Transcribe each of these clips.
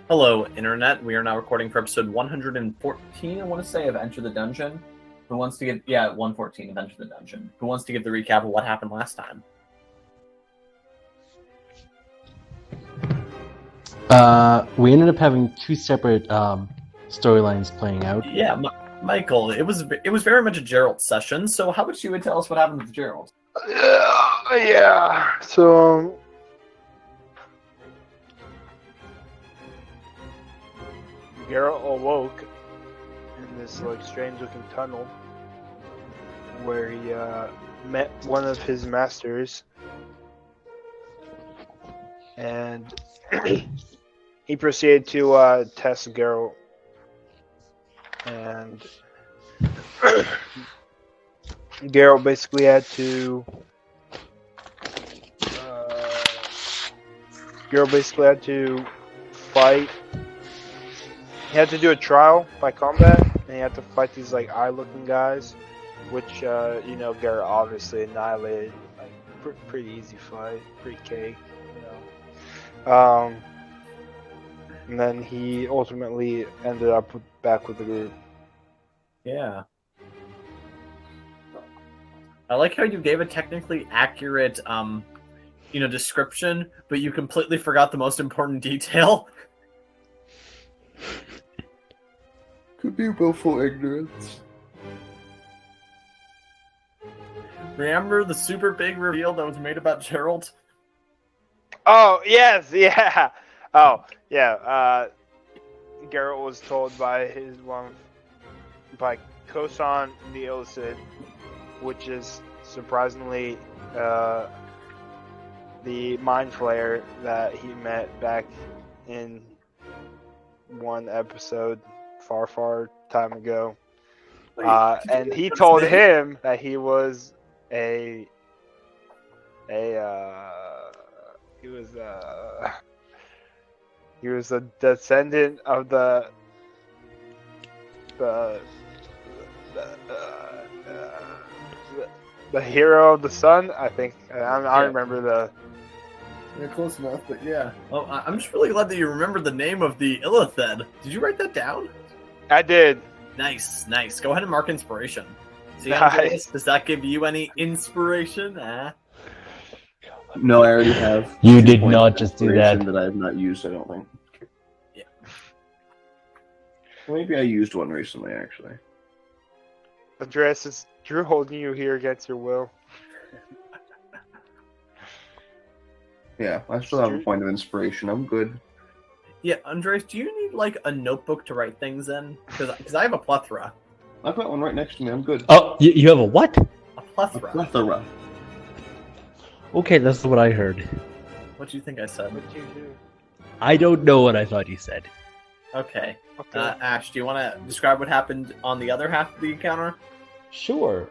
Hello, Internet. We are now recording for episode 114, I want to say, of Enter the Dungeon. Who wants to give... Yeah, 114 of Enter the Dungeon. Who wants to give the recap of what happened last time? We ended up having two separate storylines playing out. Yeah, Michael, it was very much a Geralt session, so how about you tell us what happened with Geralt? Yeah. So, Geralt awoke in this strange-looking tunnel where he met one of his masters, and he proceeded to test Geralt, and Geralt basically had to fight. He had to do a trial by combat, and he had to fight these eye-looking guys, which Geralt obviously annihilated. Pretty easy fight, pretty cake, And then he ultimately ended up back with the group. Yeah. I like how you gave a technically accurate, description, but you completely forgot the most important detail. Could be willful ignorance. Remember the super big reveal that was made about Geralt? Oh, yes, yeah. Oh, yeah. Geralt was told by Kosan the Illicid, which is surprisingly the Mind Flayer that he met back in one episode far time ago. And he told him that he was a descendant of the hero of the sun. I think I remember the. Yeah, close enough, but yeah. Oh, I'm just really glad that you remembered the name of the Illithid. Did you write that down? I did. Nice. Go ahead and mark inspiration. See, Nice. Does that give you any inspiration? No, I already have. You did not just do that. That I have not used, I don't think. Yeah. Maybe I used one recently, actually. Andreas, is Drew holding you here against your will? Yeah, I still have a point of inspiration. I'm good. Yeah, Andres, do you need a notebook to write things in? Because I have a plethora. I've got one right next to me. I'm good. Oh, you have a what? A plethora. A plethora. Okay, that's what I heard. What do you think I said? What did you do? I don't know what I thought you said. Okay. Okay. Ash, do you want to describe what happened on the other half of the encounter? Sure.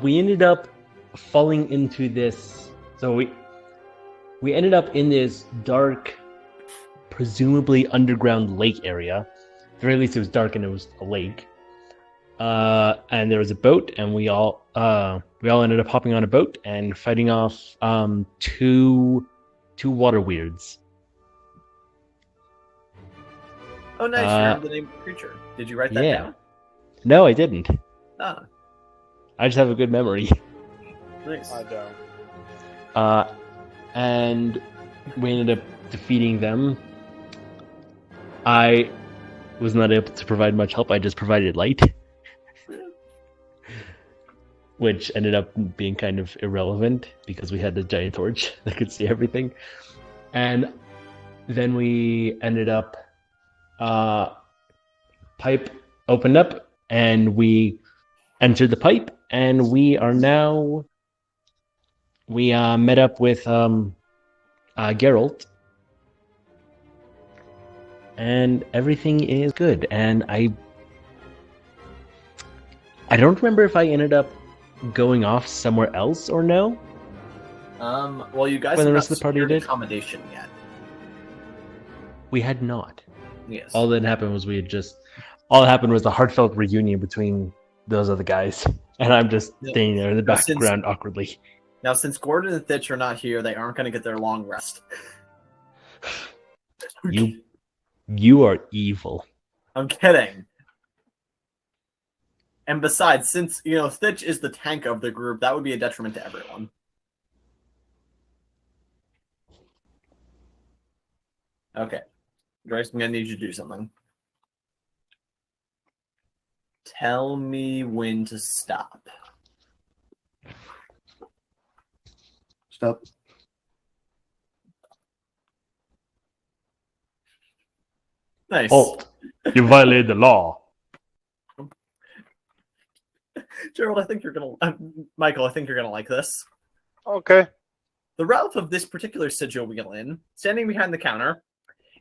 We ended up falling into this. So we ended up in this dark, presumably underground lake area. At the very least, it was dark and it was a lake. And there was a boat, and we all ended up hopping on a boat and fighting off two water weirds. Oh, nice. You remember the name of the creature. Did you write that down? No, I didn't. Ah, I just have a good memory. nice. I don't. And we ended up defeating them. I was not able to provide much help. I just provided light, which ended up being kind of irrelevant because we had the giant torch that could see everything. And then we ended up, pipe opened up, and we entered the pipe, and we met up with Geralt, and everything is good. And I don't remember if I ended up going off somewhere else or no. Well, you guys When the have rest not of the party secured did? accommodation yet. We had not. Yes. All that happened was all that happened was a heartfelt reunion between those other guys, and I'm just staying there in the background awkwardly. Now, since Gordon and Thitch are not here, they aren't going to get their long rest. You You are evil. I'm kidding. And besides, since, Stitch is the tank of the group, that would be a detriment to everyone. Okay. Grace, I'm going to need you to do something. Tell me when to stop. Stop. Nice. Halt. You violated the law. Gerald, I think you're going to... Michael, I think you're going to like this. Okay. The Ralph of this particular Sigilwheel Inn, standing behind the counter,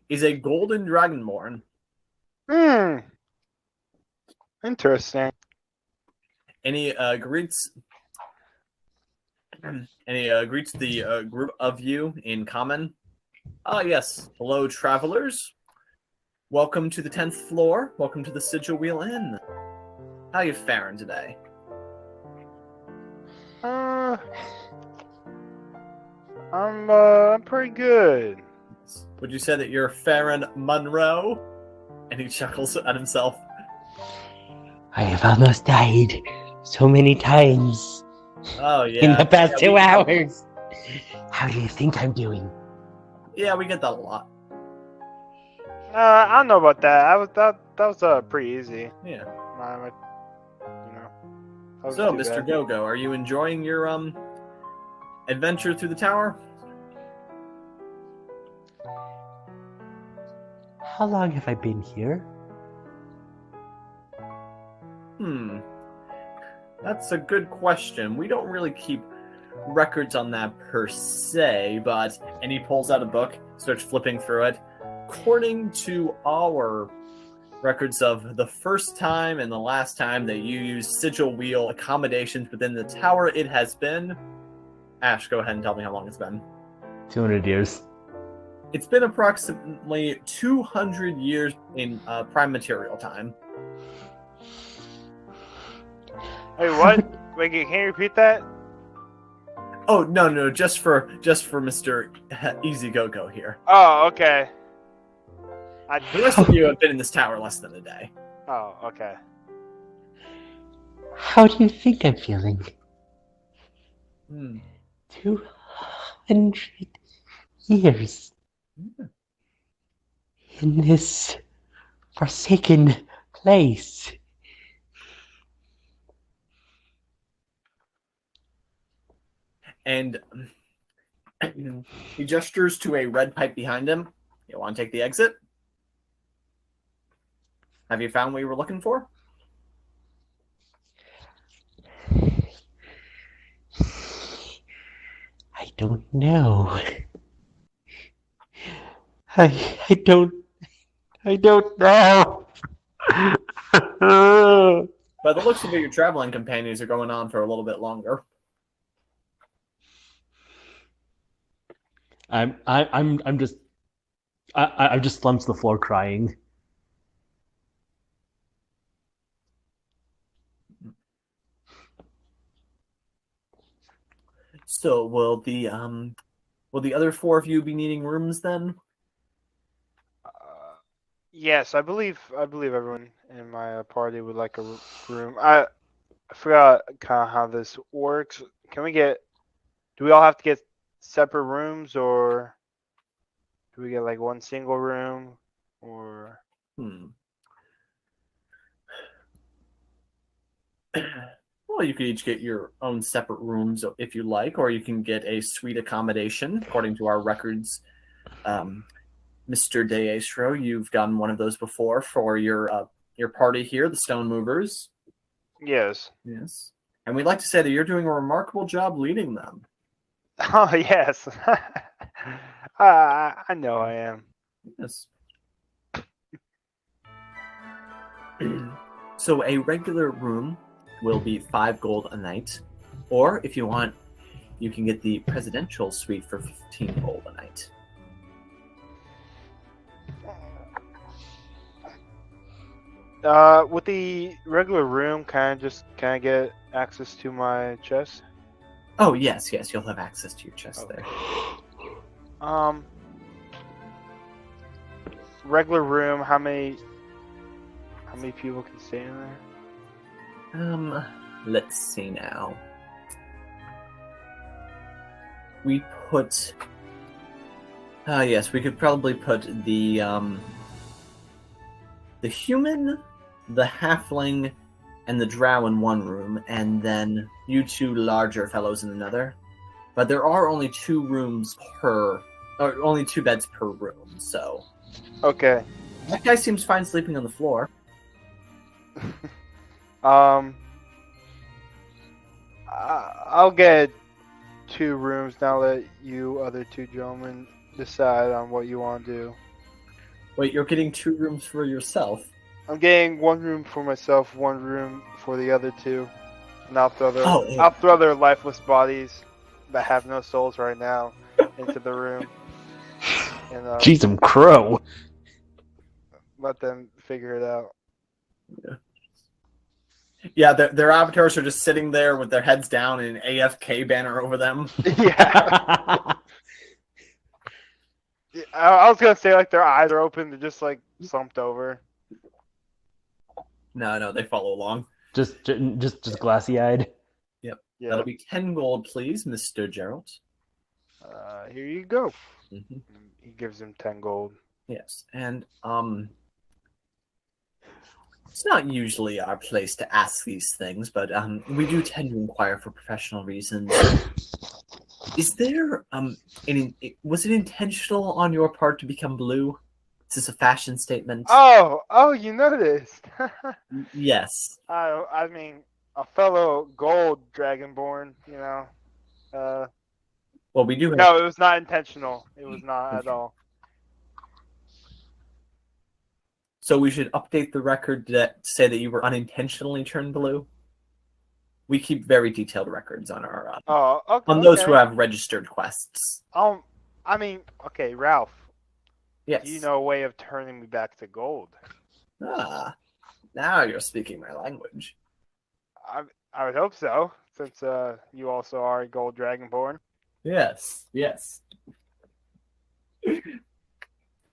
is a golden dragonborn. Interesting. And he greets the group of you in common. Yes. Hello, travelers. Welcome to the 10th floor. Welcome to the Sigilwheel Inn. How you faring today? I'm pretty good. Would you say that you're Farron Monroe? And he chuckles at himself. I have almost died so many times Oh, yeah. in the past 2 hours. How do you think I'm doing? Yeah, we get that a lot. I don't know about that. That was pretty easy. Yeah. So, Mr. Go-Go, are you enjoying your adventure through the tower? How long have I been here? That's a good question. We don't really keep records on that per se, but... And he pulls out a book, starts flipping through it. According to our records of the first time and the last time that you used Sigilwheel accommodations within the tower, it has been... Ash, go ahead and tell me how long it's been. 200 years. It's been approximately 200 years in prime material time. Wait, what? Wait, can you repeat that? Oh, no, just for Mr. Easy Go-Go here. Oh, okay. The rest of you have been in this tower less than a day. Oh, okay. How do you think I'm feeling? 200 years in this forsaken place. And he gestures to a red pipe behind him. You want to take the exit? Have you found what you were looking for? I don't know. I don't know. By the looks of it, your traveling companions are going on for a little bit longer. I'm just slumped to the floor crying. So will the other four of you be needing rooms then? Yes, I believe everyone in my party would like a room. I forgot kind of how this works. Do we all have to get separate rooms, or do we get like one single room, or? Well, you could each get your own separate rooms if you like, or you can get a suite accommodation. According to our records, Mr. Deastro, you've gotten one of those before for your party here, the Stone Movers. Yes. Yes. And we'd like to say that you're doing a remarkable job leading them. Oh, yes. I know I am. Yes. So a regular room will be 5 gold a night. Or if you want, you can get the presidential suite for 15 gold a night. With the regular room, can I get access to my chest? Oh, yes, you'll have access to your chest there. regular room. How many people can stay in there? Let's see now. We put. Yes, we could probably put the human, the halfling, and the drow in one room, and then you two larger fellows in another. But there are only only 2 beds per room, so. Okay. That guy seems fine sleeping on the floor. I'll get 2 rooms now that you other 2 gentlemen decide on what you want to do. Wait, you're getting 2 rooms for yourself? I'm getting 1 room for myself, 1 room for the other 2. And I'll throw their lifeless bodies that have no souls right now into the room. And Jeez, I'm crow. let them figure it out. Yeah, their avatars are just sitting there with their heads down and an AFK banner over them. Yeah. I was gonna say like their eyes are open, they're just like slumped over. No, they follow along. just glassy-eyed. Yep. Yeah. That'll be 10 gold, please, Mr. Geralt. Here you go. Mm-hmm. He gives him 10 gold. Yes, and it's not usually our place to ask these things, but we do tend to inquire for professional reasons. Is there was it intentional on your part to become blue? Is this a fashion statement? Oh, you noticed. Yes. I mean, a fellow gold dragonborn, you know. Well, we do have... No, it was not intentional. It was not at all. So we should update the record to say that you were unintentionally turned blue? We keep very detailed records on our on those who have registered quests. I mean, okay, Ralph. Yes. Do you know a way of turning me back to gold? Ah, now you're speaking my language. I would hope so, since you also are a gold dragonborn. Yes.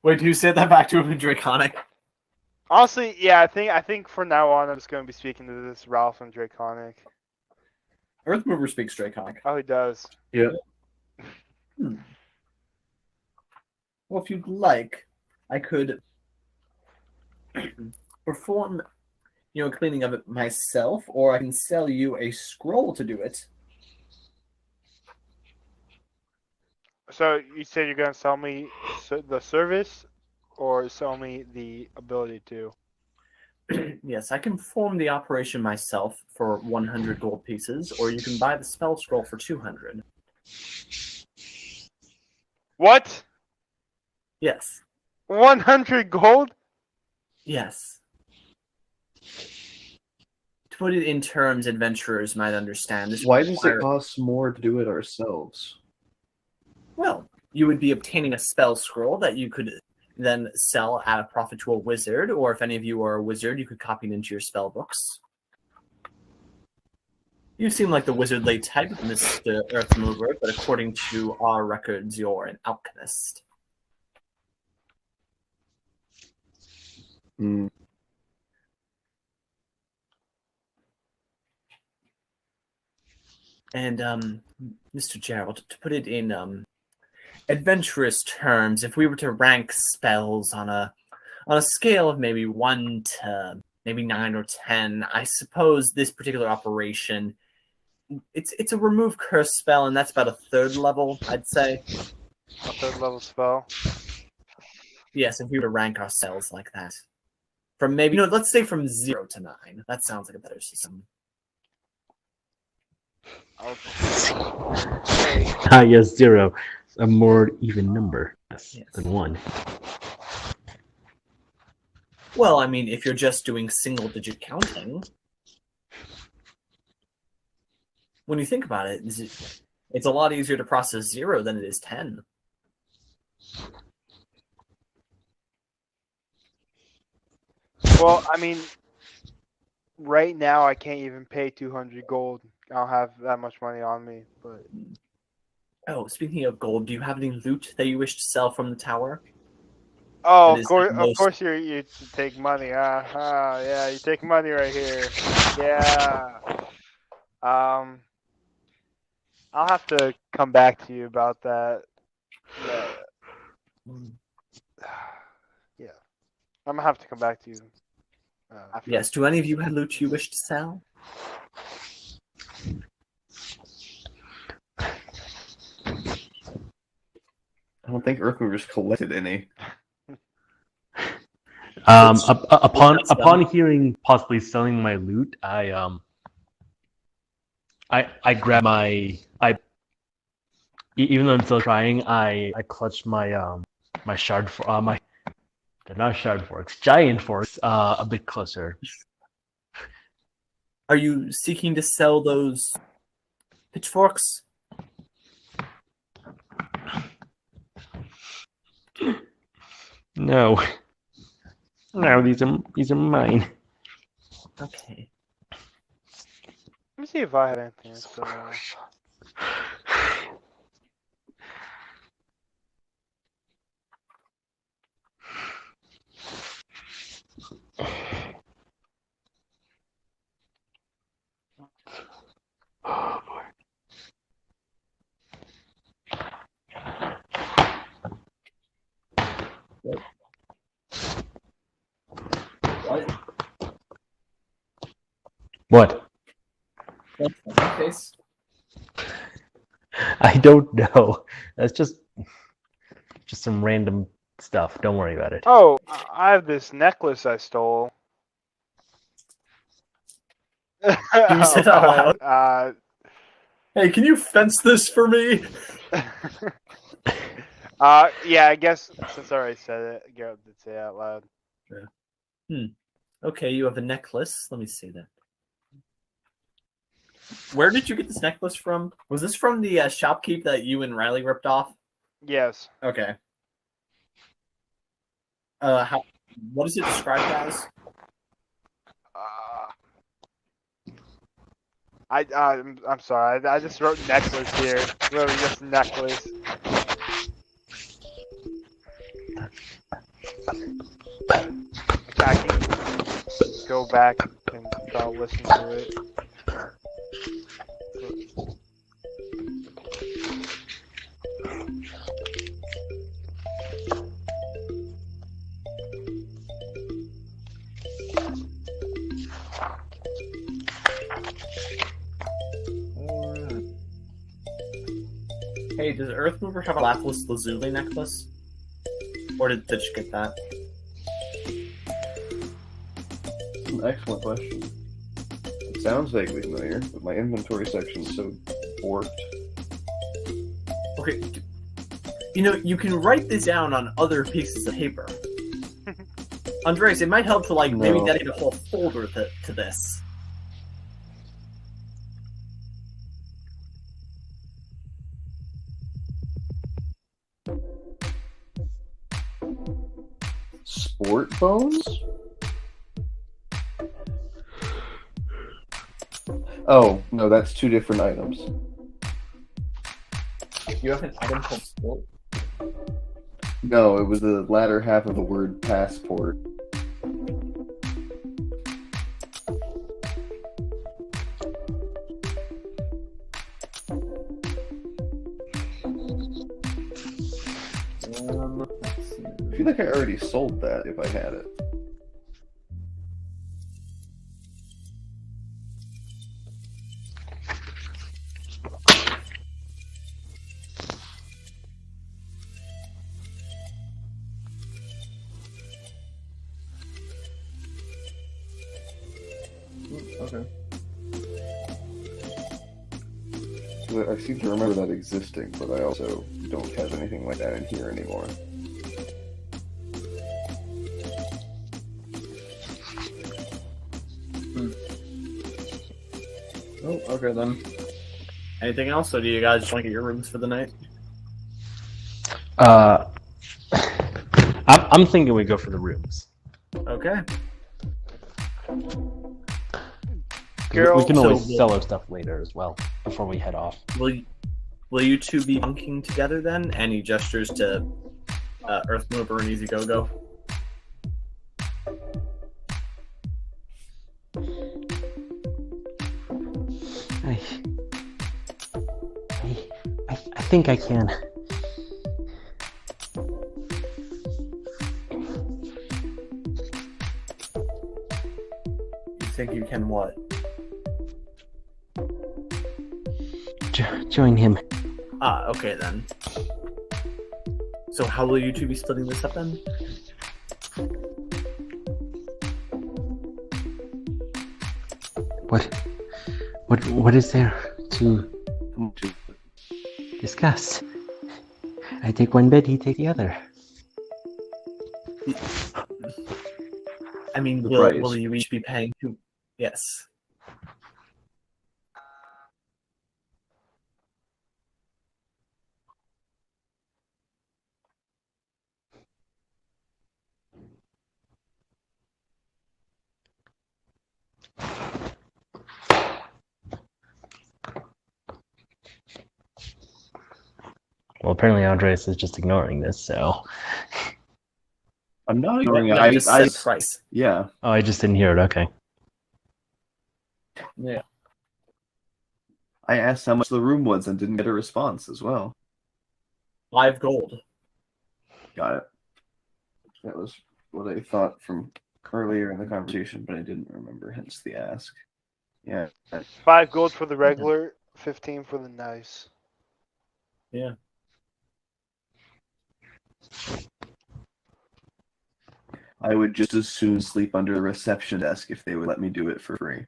Wait, who said that back to him in Draconic? Honestly, yeah, I think from now on I'm just going to be speaking to this Ralph in Draconic. Earthmover speaks Draconic. Oh, he does. Yeah. Well, if you'd like, I could perform, cleaning of it myself, or I can sell you a scroll to do it. So you said you're going to sell me the service, or sell me the ability to? Yes, I can perform the operation myself for 100 gold pieces, or you can buy the spell scroll for 200. What? Yes. 100 gold? Yes. To put it in terms adventurers might understand. Why does it cost more to do it ourselves? Well, you would be obtaining a spell scroll that you could then sell at a profit to a wizard, or if any of you are a wizard, you could copy it into your spell books. You seem like the wizardly type, Mr. Earthmover, but according to our records, you're an alchemist. And, Mr. Gerald, to put it in adventurous terms, if we were to rank spells on a scale of maybe 1 to maybe 9 or 10, I suppose this particular operation, it's a remove curse spell, and that's about a 3rd level, I'd say. A 3rd level spell? Yes, if we were to rank our spells like that. From maybe, let's say from 0 to 9. That sounds like a better system. Yes, 0. A more even number than 1. Well, I mean, if you're just doing single-digit counting, when you think about it, it's a lot easier to process 0 than it is 10. Well, I mean, right now I can't even pay 200 gold. I don't have that much money on me, but... Oh, speaking of gold, do you have any loot that you wish to sell from the tower? Oh, That is of most- course you take money. Yeah, you take money right here. Yeah. I'll have to come back to you about that. Yeah, I'm gonna have to come back to you. After. Yes. Do any of you have loot you wish to sell? I don't think Earthmovers collected any. Upon hearing possibly selling my loot, I grab even though I'm still trying, I clutch my my shard for they're not shard forks, giant forks a bit closer. Are you seeking to sell those pitchforks? No, these are mine. Okay. Let me see if I have anything. So, Oh boy. What? What's on my face? I don't know. That's just some random stuff. Don't worry about it. oh, I have this necklace I stole. Can you say that loud? Hey, can you fence this for me? Yeah, I guess since I already said it, Geralt did say it out loud. Yeah. Okay, you have a necklace. Let me see that. Where did you get this necklace from? Was this from the shopkeep that you and Riley ripped off? Yes. Okay. What is it described as? I'm sorry. I just wrote necklace here. Literally just necklace. I can go back and try to listen to it. Hey, does Earthmover have a Lapis Lazuli necklace? Or did you get that? An excellent question. It sounds vaguely familiar, but my inventory section is so warped. Okay. You know, you can write this down on other pieces of paper. Andreas, it might help to, like, maybe No. dedicate a whole folder to this. Sport bones? Oh, no, that's two different items. You have an item called sport? No, it was the latter half of the word passport. Let's see. I feel like I already sold that if I had it. Okay. I seem to remember that existing, but I also don't have anything like that in here anymore. Oh, okay then. Anything else, or do you guys just want to get your rooms for the night? I'm thinking we go for the rooms. Okay. We can always So- sell our stuff later as well before we head off. Will you two be bunking together then? And he gestures to Earth Mover and Easy Go Go. I think I can. You think you can what? Join him. Okay then. So how will you two be splitting this up then? What is there to discuss? I take one bed, he take the other. I mean, The will price. you each be paying two? Yes. Well, apparently Andres is just ignoring this, so... I'm not ignoring it. I just said price. Yeah. Oh, I just didn't hear it, okay. Yeah. I asked how much the room was and didn't get a response as well. 5 gold. Got it. That was what I thought from earlier in the conversation, but I didn't remember, hence the ask. Yeah. 5 gold for the regular, 15 for the nice. Yeah. I would just as soon sleep under the reception desk if they would let me do it for free.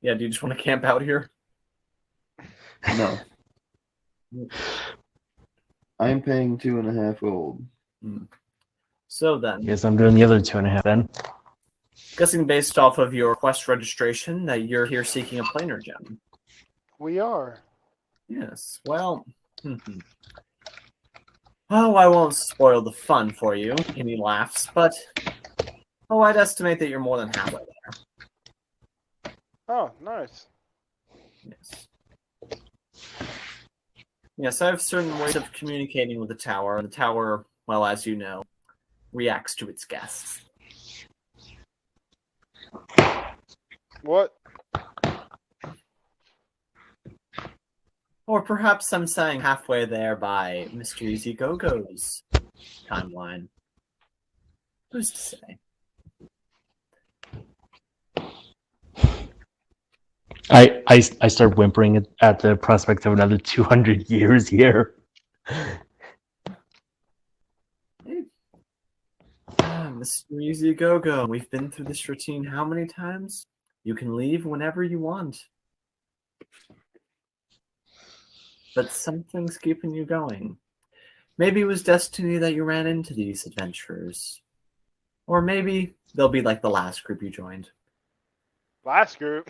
Yeah, do you just want to camp out here? No. I'm paying 2.5 gold. So then, Guess I'm doing the other 2.5 then. guessing based off of your quest registration that you're here seeking a planar gem. We are. Yes, well... Oh, I won't spoil the fun for you, and he laughs, but... Oh, I'd estimate that you're more than halfway there. Oh, nice. Yes. Yes, I have certain ways of communicating with the tower, and the tower, well, as you know, reacts to its guests. What? Or perhaps I'm saying halfway there by Mr. Easy Go-Go's timeline. Who's to say? I start whimpering at the prospect of another 200 years here. Mr. Easy Go-Go, we've been through this routine how many times? You can leave whenever you want. But something's keeping you going. Maybe it was destiny that you ran into these adventurers. Or maybe they'll be like the last group you joined. Last group.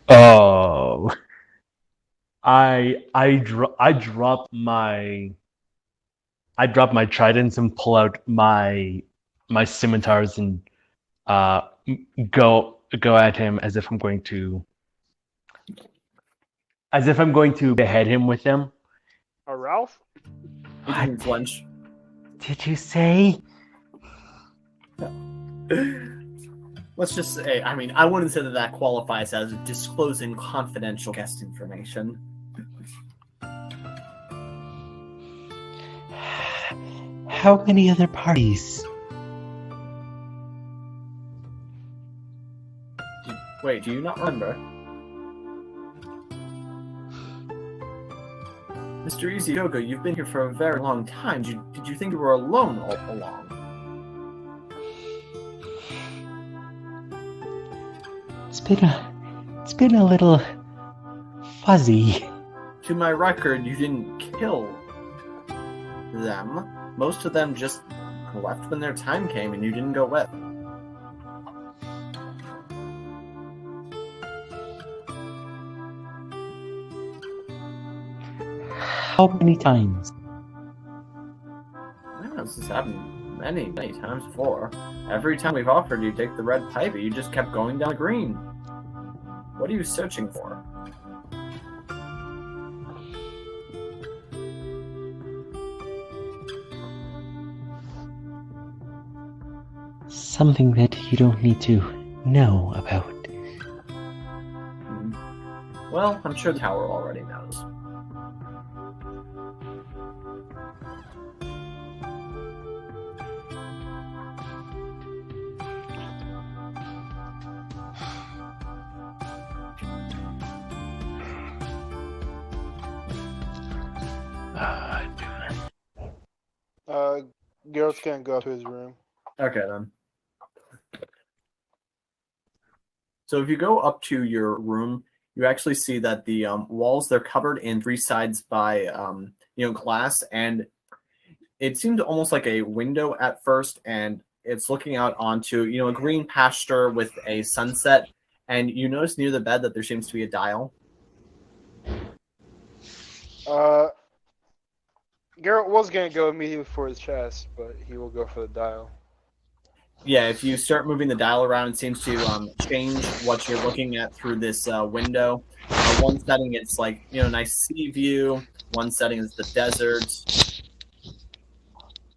Oh, I drop my tridents and pull out my scimitars and go at him as if I'm going to behead him with them. A Ralph? He didn't flinch. Did you say? Let's just say, I mean, I wouldn't say that that qualifies as disclosing confidential guest information. How many other parties? Wait, do you not remember? Mr. Easy Go-Go, you've been here for a very long time. Did you think you were alone all along? It's been a little fuzzy. To my record, you didn't kill them. Most of them just left when their time came and you didn't go with. How many times? Yeah, this has happened many, many times before. Every time we've offered you take the red pipe, you just kept going down the green. What are you searching for? something that you don't need to know about. Well, I'm sure the tower already knows. Geralt's gonna go up to his room. Okay, then. So if you go up to your room, you actually see that the walls, they're covered in three sides by glass, and it seemed almost like a window at first, and it's looking out onto a green pasture with a sunset, and you notice near the bed that there seems to be a dial. Geralt was gonna go immediately for his chest, but he will go for the dial. Yeah, if you start moving the dial around, it seems to change what you're looking at through this window. One setting, it's like nice sea view. One setting is the desert.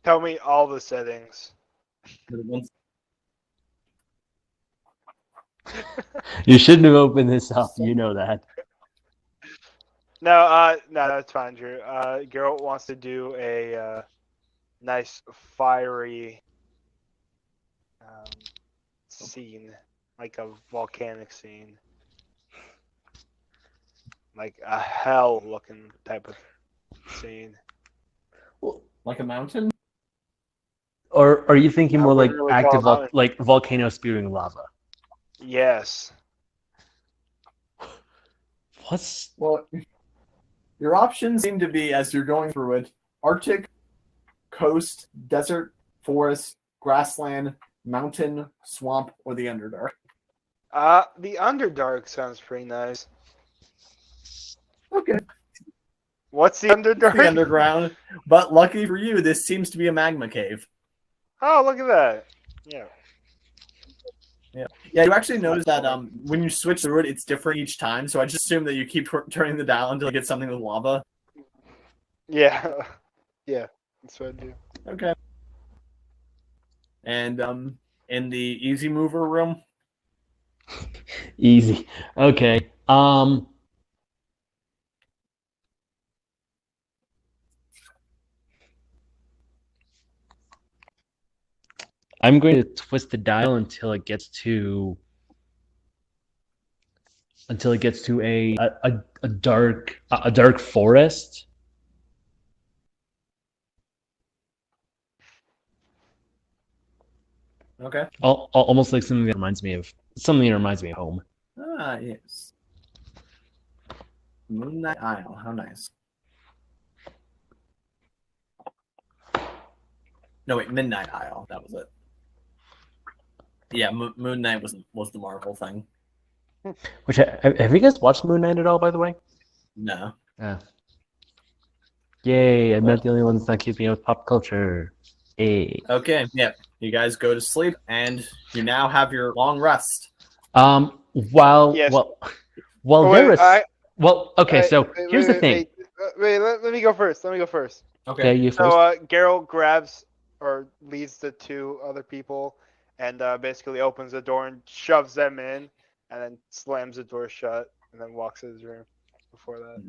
Tell me all the settings. You shouldn't have opened this up. You know that. No, that's fine, Drew. Geralt wants to do a nice fiery scene, like a volcanic scene, like a hell-looking type of scene. Like a mountain? Or are you thinking more like really active, call it like volcano spewing lava? Yes. What's Well, your options seem to be, as you're going through it, Arctic, coast, desert, forest, grassland, mountain, swamp, or the Underdark. The Underdark sounds pretty nice. Okay. What's the Underdark? The underground. But lucky for you, this seems to be a magma cave. Oh, look at that. Yeah. Yeah, you actually notice that when you switch through it, it's different each time. So I just assume that you keep turning the dial until you get something with lava. Yeah. Yeah, that's what I do. Okay. And in the easy mover room. easy? Okay. I'm going to twist the dial until it gets to a dark forest. Okay. Almost like something that reminds me of home. Ah, yes. Moonlight Isle. How nice. No, wait, Midnight Isle. That was it. Yeah, Moon Knight was the Marvel thing. Which have you guys watched Moon Knight at all, by the way? No. Yay! I'm not the only one that's not keeping up with pop culture. Hey. Okay. Yeah. You guys go to sleep, and you now have your long rest. Here's the thing. Let me go first. Okay. You first. So Geralt grabs or leads the two other people and basically opens the door and shoves them in, and then slams the door shut, and then walks to his room before that.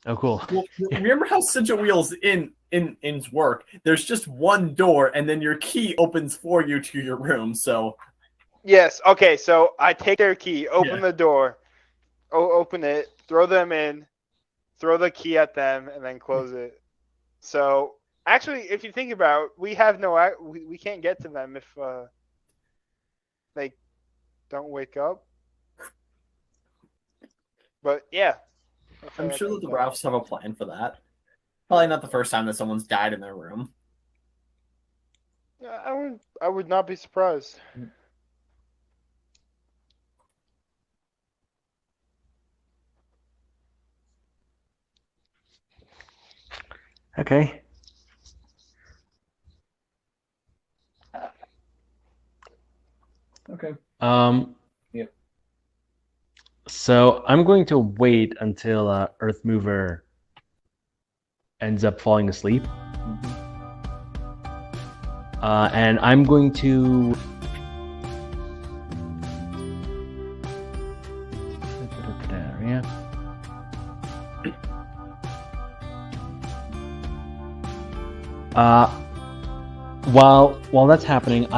Oh, cool. Well, remember how Sigilwheel Inn's work? There's just one door, and then your key opens for you to your room. So. Yes. Okay. So I take their key, open the door, open it, throw them in, throw the key at them, and then close it. So actually, if you think about it, we can't get to them if they don't wake up. But yeah. I'm sure that the Ralphs have a plan for that. Probably not the first time that someone's died in their room. I would not be surprised. Okay. Okay. Yep. So I'm going to wait until Mm-hmm. ends up falling asleep. And I'm going to. Yeah. While that's happening,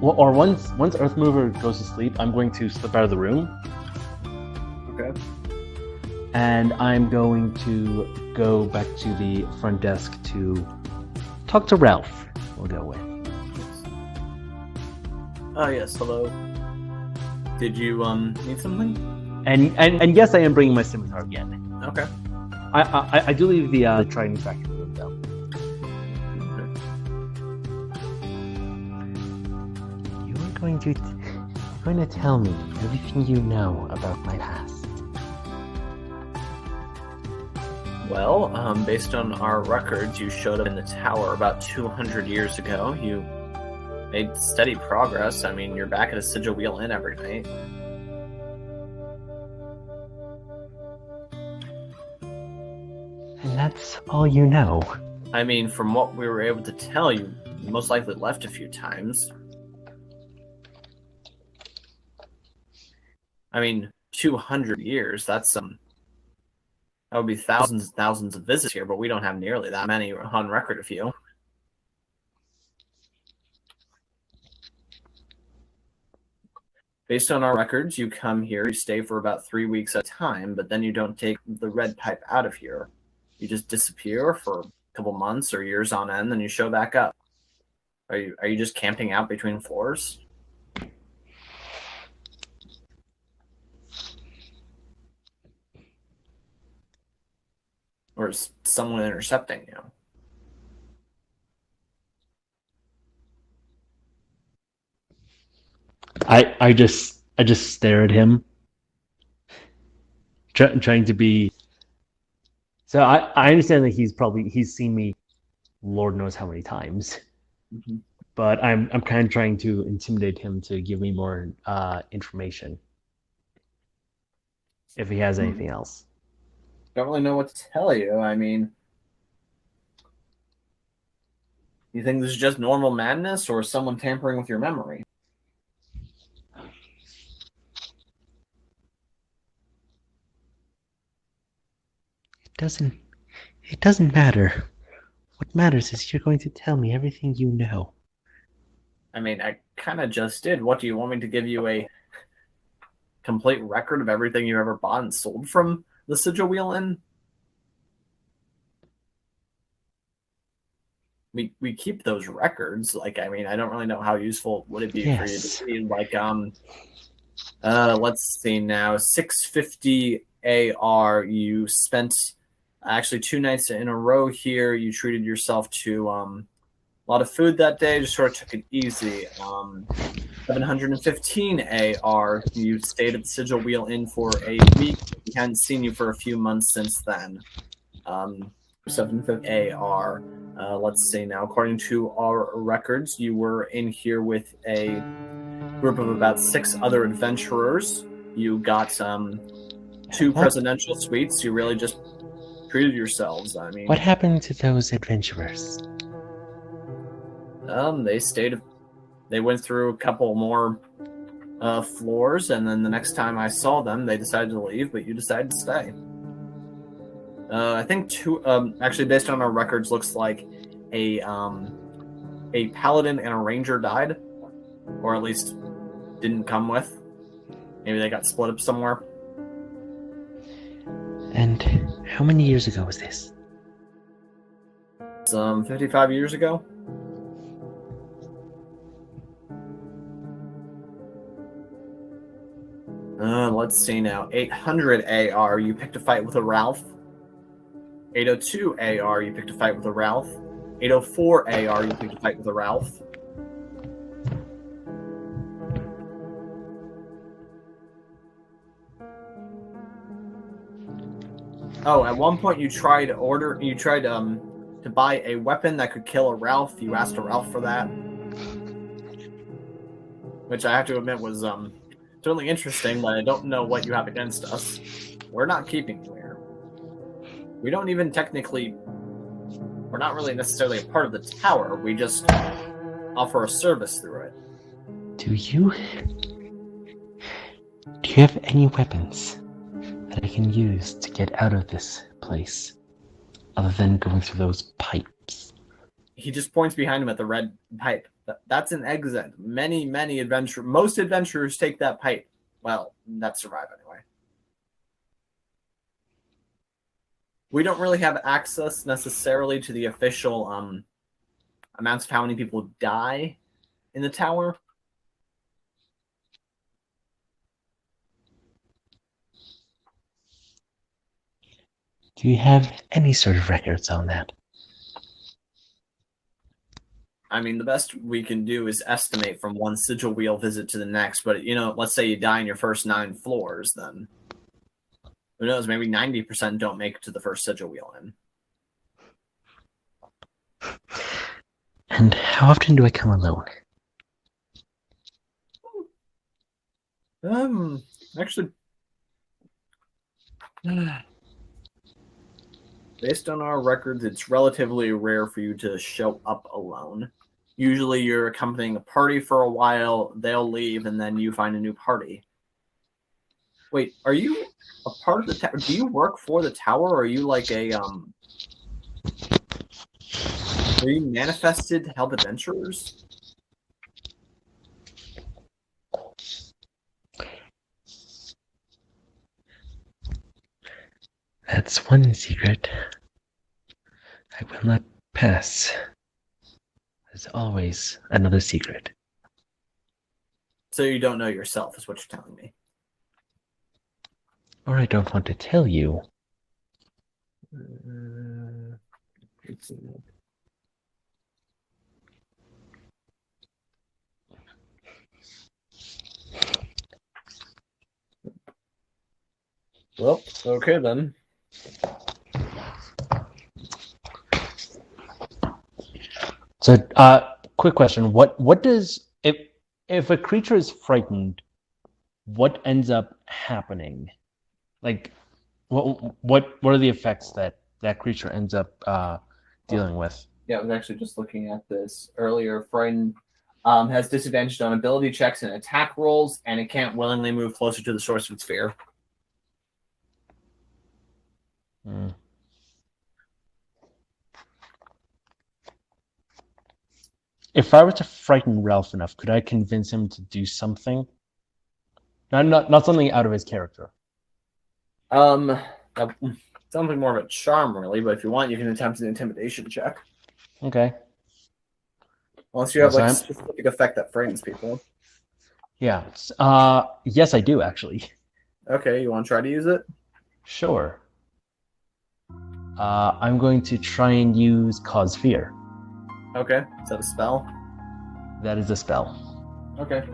once Earthmover goes to sleep, I'm going to slip out of the room. Okay. And I'm going to go back to the front desk to talk to Ralph. We'll go with. Oh yes, hello. Did you need something? And yes, I am bringing my scimitar again. Okay. I do leave the trident back in the room though. You're going to tell me everything you know about my past. Well, based on our records, you showed up in the tower about 200 years ago. You made steady progress. I mean, you're back at a Sigilwheel Inn every night. And that's all you know. I mean, from what we were able to tell, you most likely left a few times. I mean, 200 years, that's that would be thousands and thousands of visits here, but we don't have nearly that many on record of you. Based on our records, you come here, you stay for about 3 weeks at a time, but then you don't take the red pipe out of here. You just disappear for a couple months or years on end, then you show back up. Are you just camping out between floors? Or is someone intercepting you? I just stare at him, trying to be. So I understand that he's seen me, Lord knows how many times, but I'm kind of trying to intimidate him to give me more information, if he has anything else. Don't really know what to tell you. I mean, you think this is just normal madness or someone tampering with your memory? It doesn't matter. What matters is you're going to tell me everything you know. I mean, I kind of just did. What, do you want me to give you a complete record of everything you ever bought and sold from the Sigilwheel Inn? We keep those records. Like, I mean, I don't really know how useful would it be for you to see. Like, let's see now, 650 AR. You spent actually 2 nights in a row here. You treated yourself to a lot of food that day. Just sort of took it easy. 715 AR. You stayed at the Sigilwheel Inn for a week. We hadn't seen you for a few months since then. 750 AR. Let's see now. According to our records, you were in here with a group of about 6 other adventurers. You got 2 presidential suites. You really just treated yourselves. I mean, what happened to those adventurers? They went through a couple more floors, and then the next time I saw them, they decided to leave, but you decided to stay. I think 2, actually based on our records, looks like a paladin and a ranger died, or at least didn't come with. Maybe they got split up somewhere. And how many years ago was this? 55 years ago. Let's see now. 800 AR, you picked a fight with a Ralph. 802 AR, you picked a fight with a Ralph. 804 AR, you picked a fight with a Ralph. Oh, at one point you tried to buy a weapon that could kill a Ralph. You asked a Ralph for that, which I have to admit was certainly interesting, but I don't know what you have against us. We're not keeping you here. We don't even technically... We're not really necessarily a part of the tower. We just offer a service through it. Do you have any weapons that I can use to get out of this place, other than going through those pipes? He just points behind him at the red pipe. That's an exit. Most adventurers take that pipe. Well, that survive anyway. We don't really have access necessarily to the official amounts of how many people die in the tower. Do you have any sort of records on that? I mean, the best we can do is estimate from one Sigilwheel visit to the next, but, let's say you die in your first 9 floors, then who knows, maybe 90% don't make it to the first Sigilwheel Inn. And how often do I come alone? Actually, based on our records, it's relatively rare for you to show up alone. Usually you're accompanying a party for a while, they'll leave, and then you find a new party. Wait, are you a part of the tower? Do you work for the tower, or are you like a, are you manifested to help adventurers? That's one secret I will not pass. There's always another secret. So you don't know yourself, is what you're telling me. Or I don't want to tell you. Well, okay then. So, quick question: What does if a creature is frightened, what ends up happening? Like, what are the effects that creature ends up dealing with? Yeah, I was actually just looking at this earlier. Frightened has disadvantage on ability checks and attack rolls, and it can't willingly move closer to the source of its fear. Hmm. If I were to frighten Ralph enough, could I convince him to do something? Not something out of his character. That sounds like more of a charm, really. But if you want, you can attempt an intimidation check. Okay. Unless you have Yes, like a I'm- specific effect that frightens people. Yeah. Yes, I do actually. Okay, you want to try to use it? Sure. I'm going to try and use Cause Fear. Okay, is that a spell? That is a spell. Okay.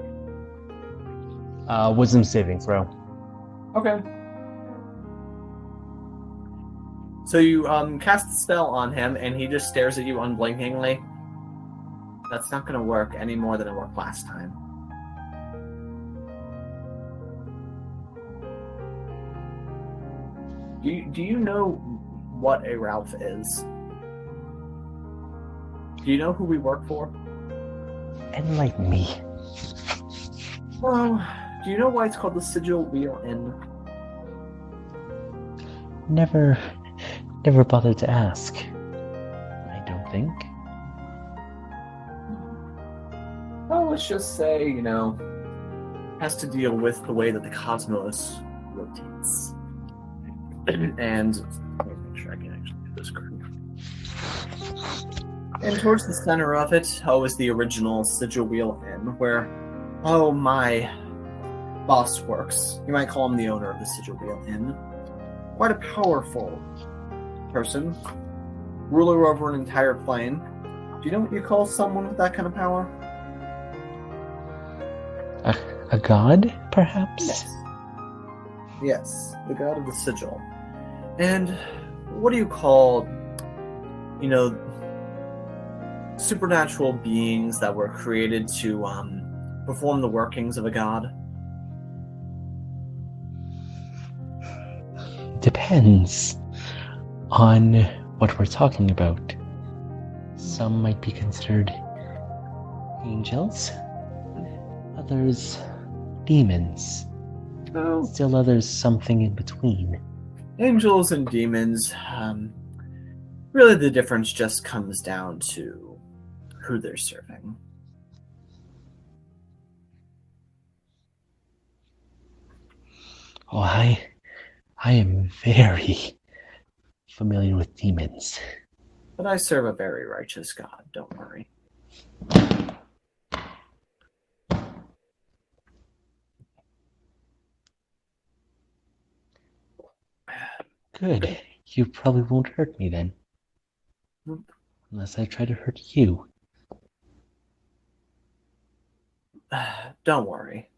Wisdom saving throw. Okay. So you cast the spell on him, and he just stares at you unblinkingly. That's not going to work any more than it worked last time. Do you know what a Ralph is? Do you know who we work for? Enlighten me. Well, do you know why it's called the Sigilwheel Inn? Never bothered to ask. I don't think. Well, let's just say, has to deal with the way that the cosmos rotates. And let me make sure I can actually do this correctly. And towards the center of it, is the original Sigilwheel Inn, where, my boss works. You might call him the owner of the Sigilwheel Inn. Quite a powerful person, ruler over an entire plane. Do you know what you call someone with that kind of power? A god, perhaps? Yes. Yes, the god of the sigil. And what do you call, supernatural beings that were created to perform the workings of a god? Depends on what we're talking about. Some might be considered angels, others demons, So, still others something in between. angels and demons, really the difference just comes down to who they're serving. Oh, I am very familiar with demons. But I serve a very righteous God, don't worry. Good. You probably won't hurt me then. Nope. Unless I try to hurt you. Don't worry.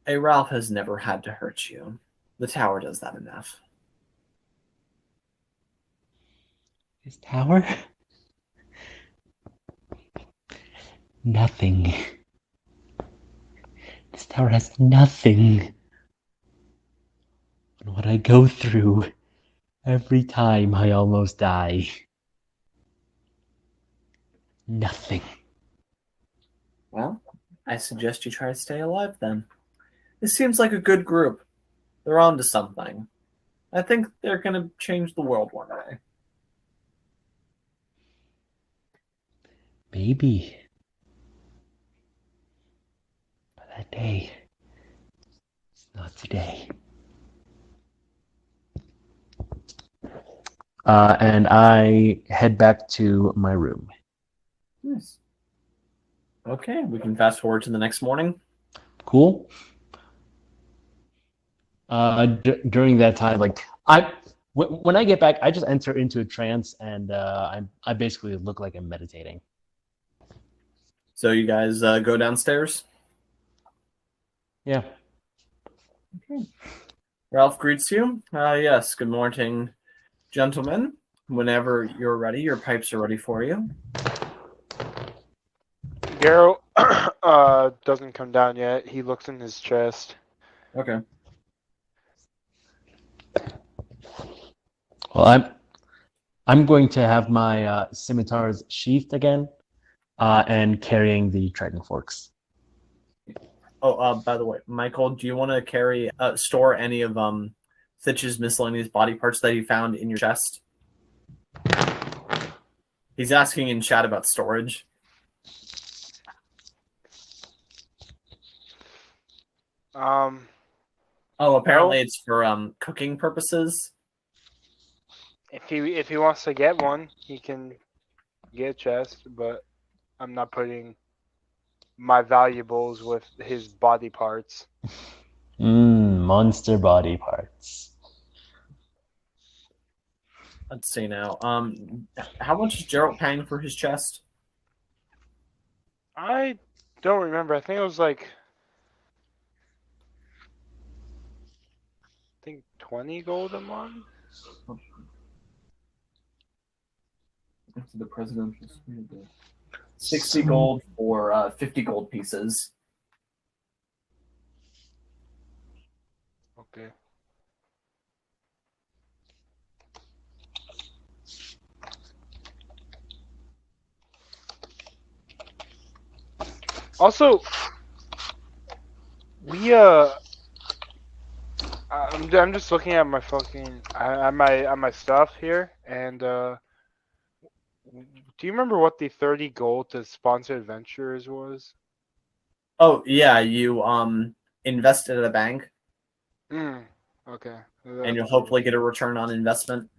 A Ralph has never had to hurt you. The tower does that enough. This tower? Nothing. This tower has nothing on what I go through every time I almost die. Nothing. Well, I suggest you try to stay alive then. This seems like a good group. They're on to something. I think they're going to change the world one day. Maybe. But that day, it's not today. And I head back to my room. Nice. Okay, we can fast forward to the next morning. Cool. During that time, when I get back, I just enter into a trance, and I basically look like I'm meditating. So you guys go downstairs? Yeah. Okay. Ralph greets you. Yes, good morning, gentlemen. Whenever you're ready, your pipes are ready for you. Geralt doesn't come down yet. He looks in his chest. Okay. Well, I'm going to have my scimitars sheathed again, and carrying the trident forks. Oh, by the way, Michael, do you want to store any of Stitch's miscellaneous body parts that he found in your chest? He's asking in chat about storage. Oh, apparently it's for cooking purposes. If he wants to get one, he can get a chest, but I'm not putting my valuables with his body parts. Monster body parts. Let's see now. How much is Geralt paying for his chest? I don't remember. I think it was like 20 gold a month. To the president, 60 gold for 50 gold pieces. Okay. Also, we I'm just looking at my my stuff here, and do you remember what the 30 gold to sponsor adventurers was? Oh yeah, you invested at a bank, Okay. and you'll hopefully get a return on investment.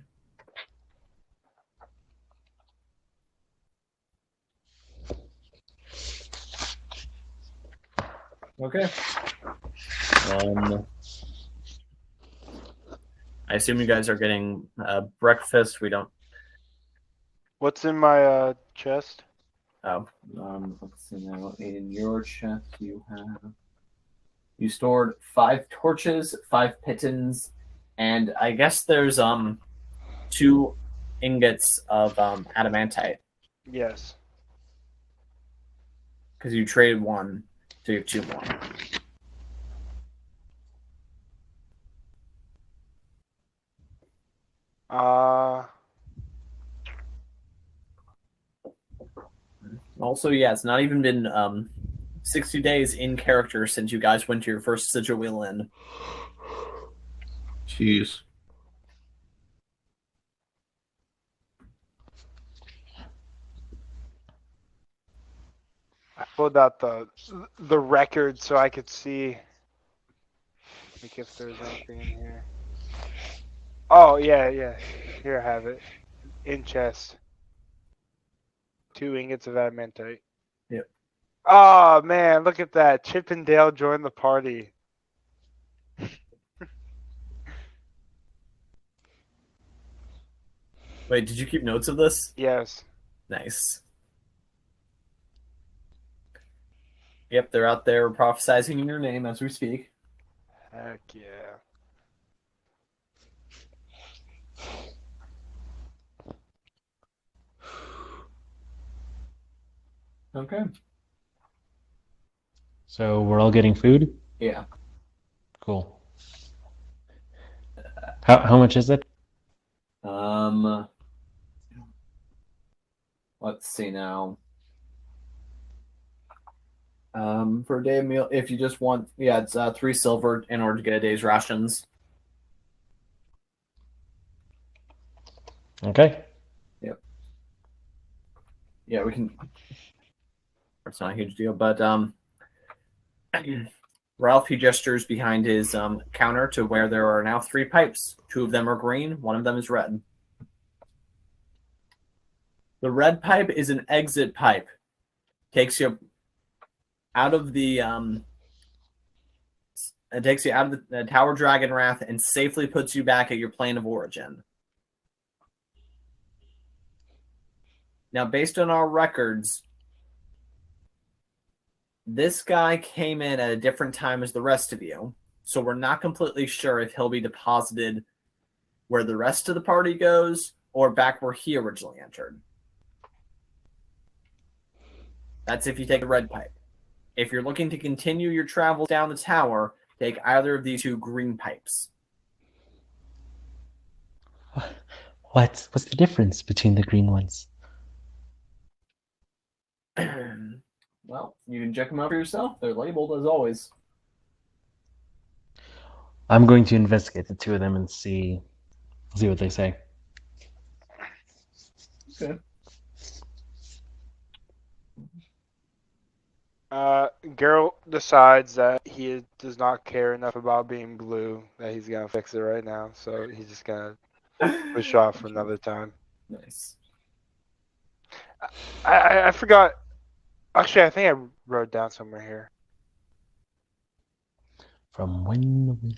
Okay. I assume you guys are getting breakfast. We don't. What's in my chest? Oh, let's see now. In your chest, you stored 5 torches, 5 pitons, and I guess there's 2 ingots of adamantite. Yes. Because you traded 1, so you have 2 more. Also, yeah, it's not even been 60 days in character since you guys went to your first Sigilwheel Inn. Jeez. I pulled out the record so I could see like if there's anything in here. Oh yeah. Here I have it. In chest. 2 ingots of adamantite. Yep. Oh man, look at that. Chip and Dale joined the party. Wait, did you keep notes of this? Yes. Nice. Yep, they're out there prophesizing in your name as we speak. Heck yeah. Okay. So we're all getting food? Yeah. Cool. How much is it? Let's see now. For a day meal, if you just want, it's 3 silver in order to get a day's rations. Okay. Yep. Yeah, we can. It's not a huge deal, but Ralph, he gestures behind his counter to where there are now 3 pipes. 2 of them are green, 1 of them is red. The red pipe is an exit pipe. Takes you out of the the Tower Dragonwrath and safely puts you back at your plane of origin. Now, based on our records, this guy came in at a different time as the rest of you, so we're not completely sure if he'll be deposited where the rest of the party goes or back where he originally entered. That's if you take the red pipe. If you're looking to continue your travels down the tower, take either of these 2 green pipes. What's the difference between the green ones? Well, you can check them out for yourself. They're labeled as always. I'm going to investigate the 2 of them and see what they say. Okay. Geralt decides that he does not care enough about being blue that he's gonna fix it right now, so he's just gonna push off for another time. Nice. I forgot. Actually, I think I wrote it down somewhere here. From when we...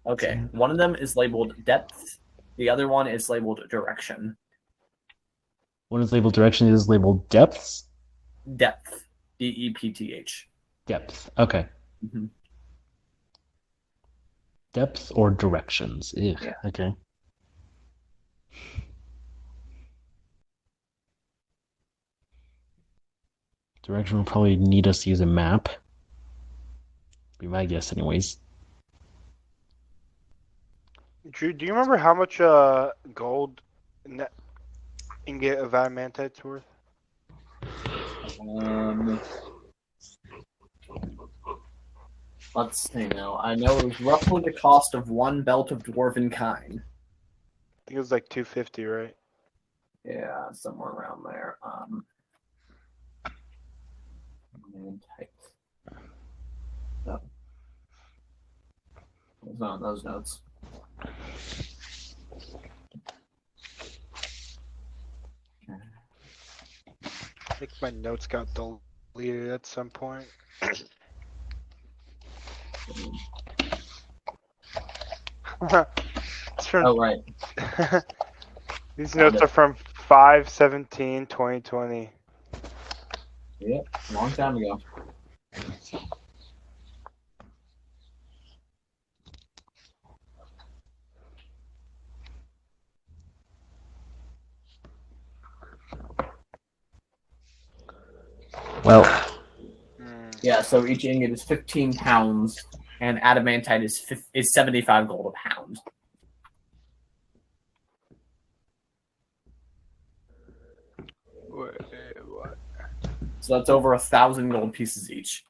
Okay, one of them is labeled depth. The other one is labeled direction. One is labeled direction, it is labeled depths? Depth. D-E-P-T-H. Depth. Okay. Mm-hmm. Depth or directions. Ugh. Yeah. Okay. Direction will probably need us to use a map. Be my guess, anyways. Drew, do you remember how much gold ingot of adamantite's worth? Let's see now. I know it was roughly the cost of 1 belt of dwarven kind. I think it was like 250, right? Yeah, somewhere around there. Oh. It's not on those notes. I think my notes got deleted at some point. It's from, Oh, right. these notes are from 5/17/2020. Yep, long time ago. Well, Yeah, so each ingot is 15 pounds, and adamantite is 75 gold a pound. Wait, what? So that's over 1,000 gold pieces each.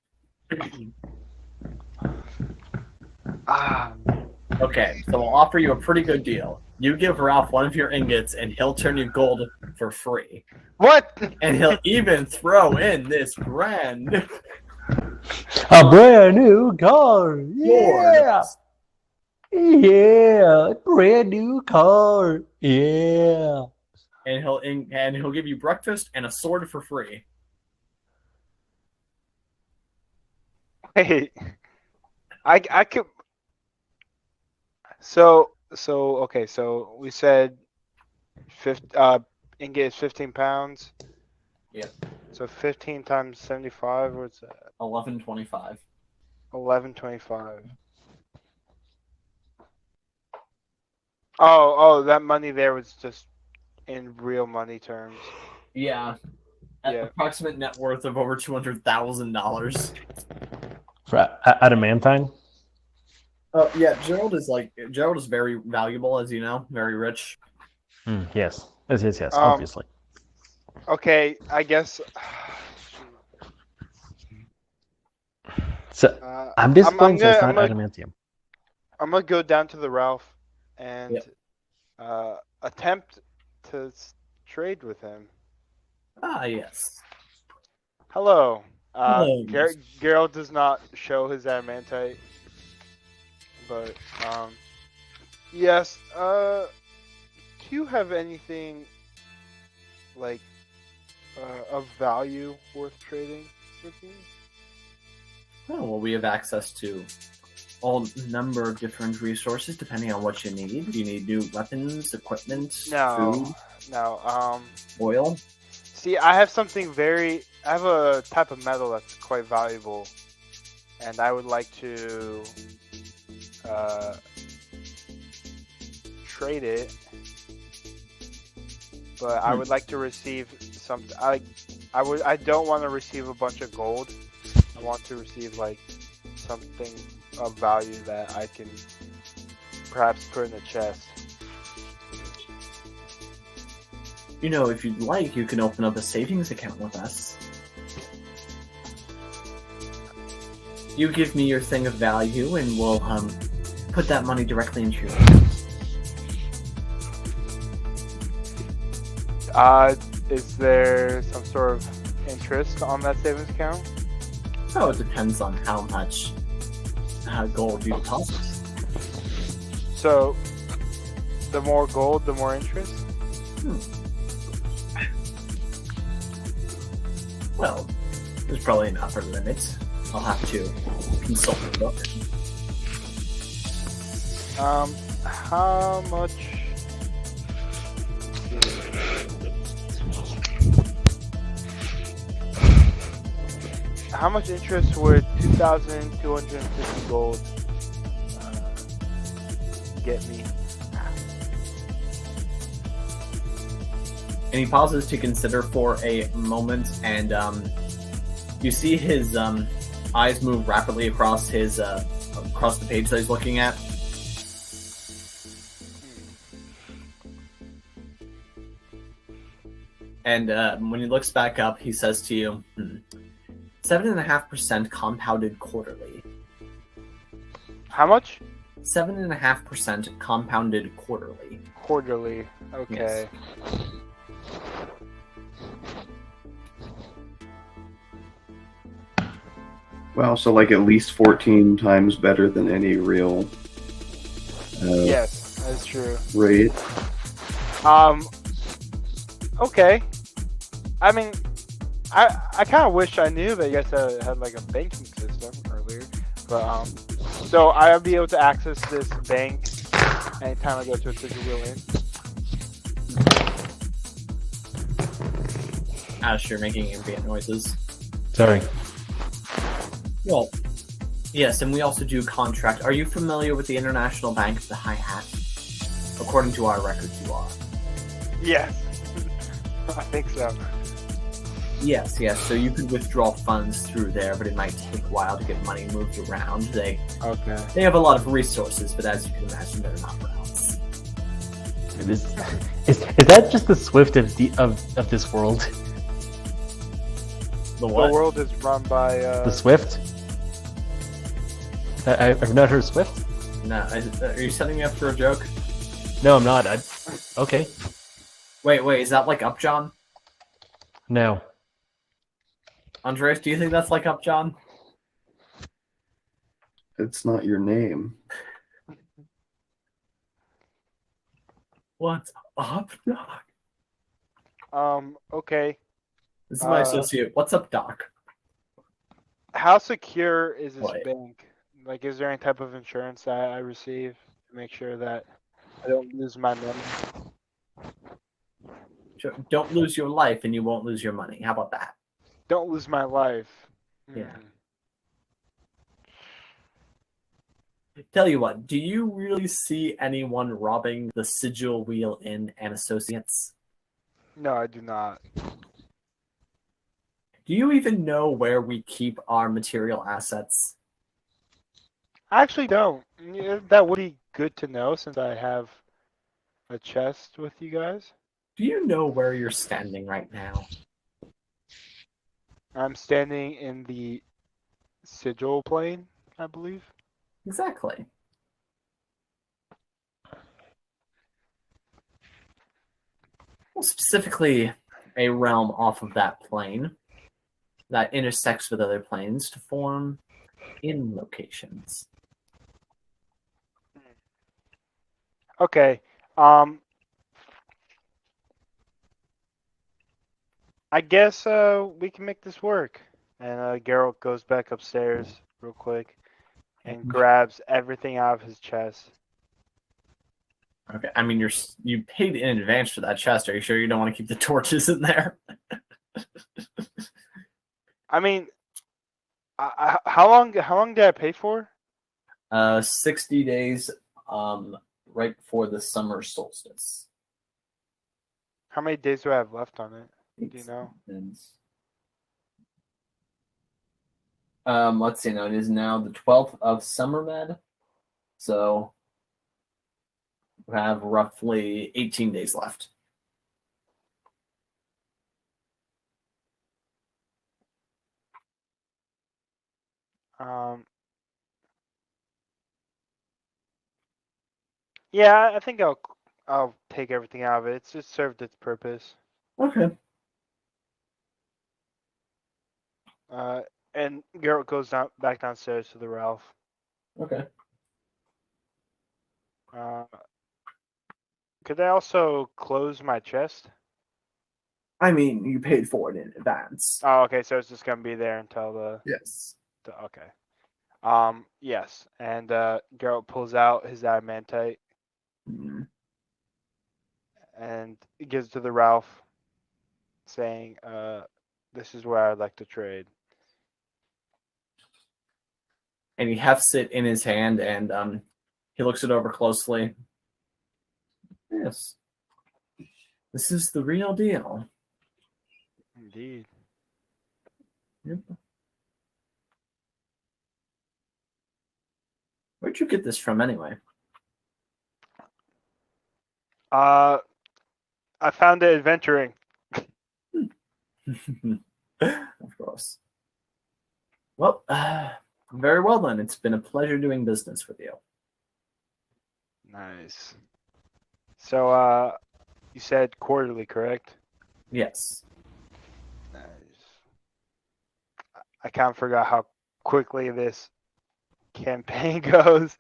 Okay, so I'll offer you a pretty good deal. You give Ralph one of your ingots, and he'll turn you gold for free. What? And he'll even throw in this brand A brand new car. Yeah. Yeah. Brand new car. Yeah. and he'll give you breakfast and a sword for free. Wait, I could. So okay. So we said, ingot is 15 pounds. Yeah. So 15 times 75. What's that? 1125. 1125. Oh, that money there was just in real money terms. Yeah. At Yeah. approximate net worth of over $200,000. For adamantine? Yeah, Geralt is very valuable, as you know, very rich. Yes, obviously. Okay, I guess. So I'm disappointed it's not I'm adamantium. gonna go down to the Ralph and attempt to trade with him. Ah, yes. Hello. Hello. Geralt does not show his adamantite, but yes. Do you have anything like of value worth trading with me? Oh, well, we have access to all number of different resources depending on what you need. You need new weapons, equipment, food, oil. See, I have a type of metal that's quite valuable, and I would like to trade it, but I would like to receive something. I don't want to receive a bunch of gold. I want to receive like something of value that I can perhaps put in a chest. You know, if you'd like, you can open up a savings account with us. You give me your thing of value, and we'll put that money directly into your account. Is there some sort of interest on that savings account? Oh, it depends on how much gold you deposit. So, the more gold, the more interest? Well, there's probably an upper limit. I'll have to consult the book. How much? How much interest would 2,250 gold get me? And he pauses to consider for a moment, and you see his eyes move rapidly across across the page that he's looking at. And when he looks back up, he says to you, 7.5% compounded quarterly. How much? 7.5% compounded quarterly. Quarterly. Okay. Yes. Wow, so like at least 14 times better than any real Yes, that's true. rate. Okay. I mean, I kind of wish I knew that you guys had like a banking system earlier, but so I'll be able to access this bank anytime I go to a Sigilwheel Inn. Ash, you're making ambient noises. Sorry. Well, yes, and we also do contract. Are you familiar with the International Bank of the High Hat? According to our records, you are. Yes, I think so. Yes. So you could withdraw funds through there, but it might take a while to get money moved around. They have a lot of resources, but as you can imagine, they're not routes. Is that just the Swift of this world? The The what? world is run by The Swift? I've not heard of Swift? No, are you setting me up for a joke? No, I'm not. Okay. Wait, is that like Upjohn? No. Andreas, do you think that's like Upjohn? It's not your name. What's up, Doc? Okay. This is my associate. What's up, Doc? How secure is this Wait. bank? Like, is there any type of insurance that I receive to make sure that I don't lose my money? Don't lose your life and you won't lose your money. How about that? Don't lose my life. Yeah. Hmm. Tell you what, do you really see anyone robbing the Sigilwheel Inn and Associates? No, I do not. Do you even know where we keep our material assets? I actually don't. Yeah, that would be good to know since I have a chest with you guys. Do you know where you're standing right now? I'm standing in the sigil plane, I believe. Exactly. Well, specifically, a realm off of that plane that intersects with other planes to form in locations. Okay. I guess we can make this work. And Geralt goes back upstairs real quick and grabs everything out of his chest. Okay, I mean you paid in advance for that chest. Are you sure you don't want to keep the torches in there? I mean, how long did I pay for? 60 days, right before the summer solstice. How many days do I have left on it? Do you know? Let's see. Now it is now the 12th of summer med, so we have roughly 18 days left. Yeah, I think I'll take everything out of it. It's just served its purpose. Okay. And Geralt goes back downstairs to the Ralph. Okay. Could I also close my chest? I mean, you paid for it in advance. Oh, okay. So it's just gonna be there until Yes. okay. Yes. And Geralt pulls out his adamantite Mm-hmm. and gives it to the Ralph, saying, "This is where I'd like to trade." And he hefts it in his hand, and he looks it over closely. Yes. This is the real deal. Indeed. Yep. Where'd you get this from, anyway? I found it adventuring. Of course. Well, very well then. It's been a pleasure doing business with you. Nice. So, you said quarterly, correct? Yes. Nice. I kind of forgot how quickly this campaign goes.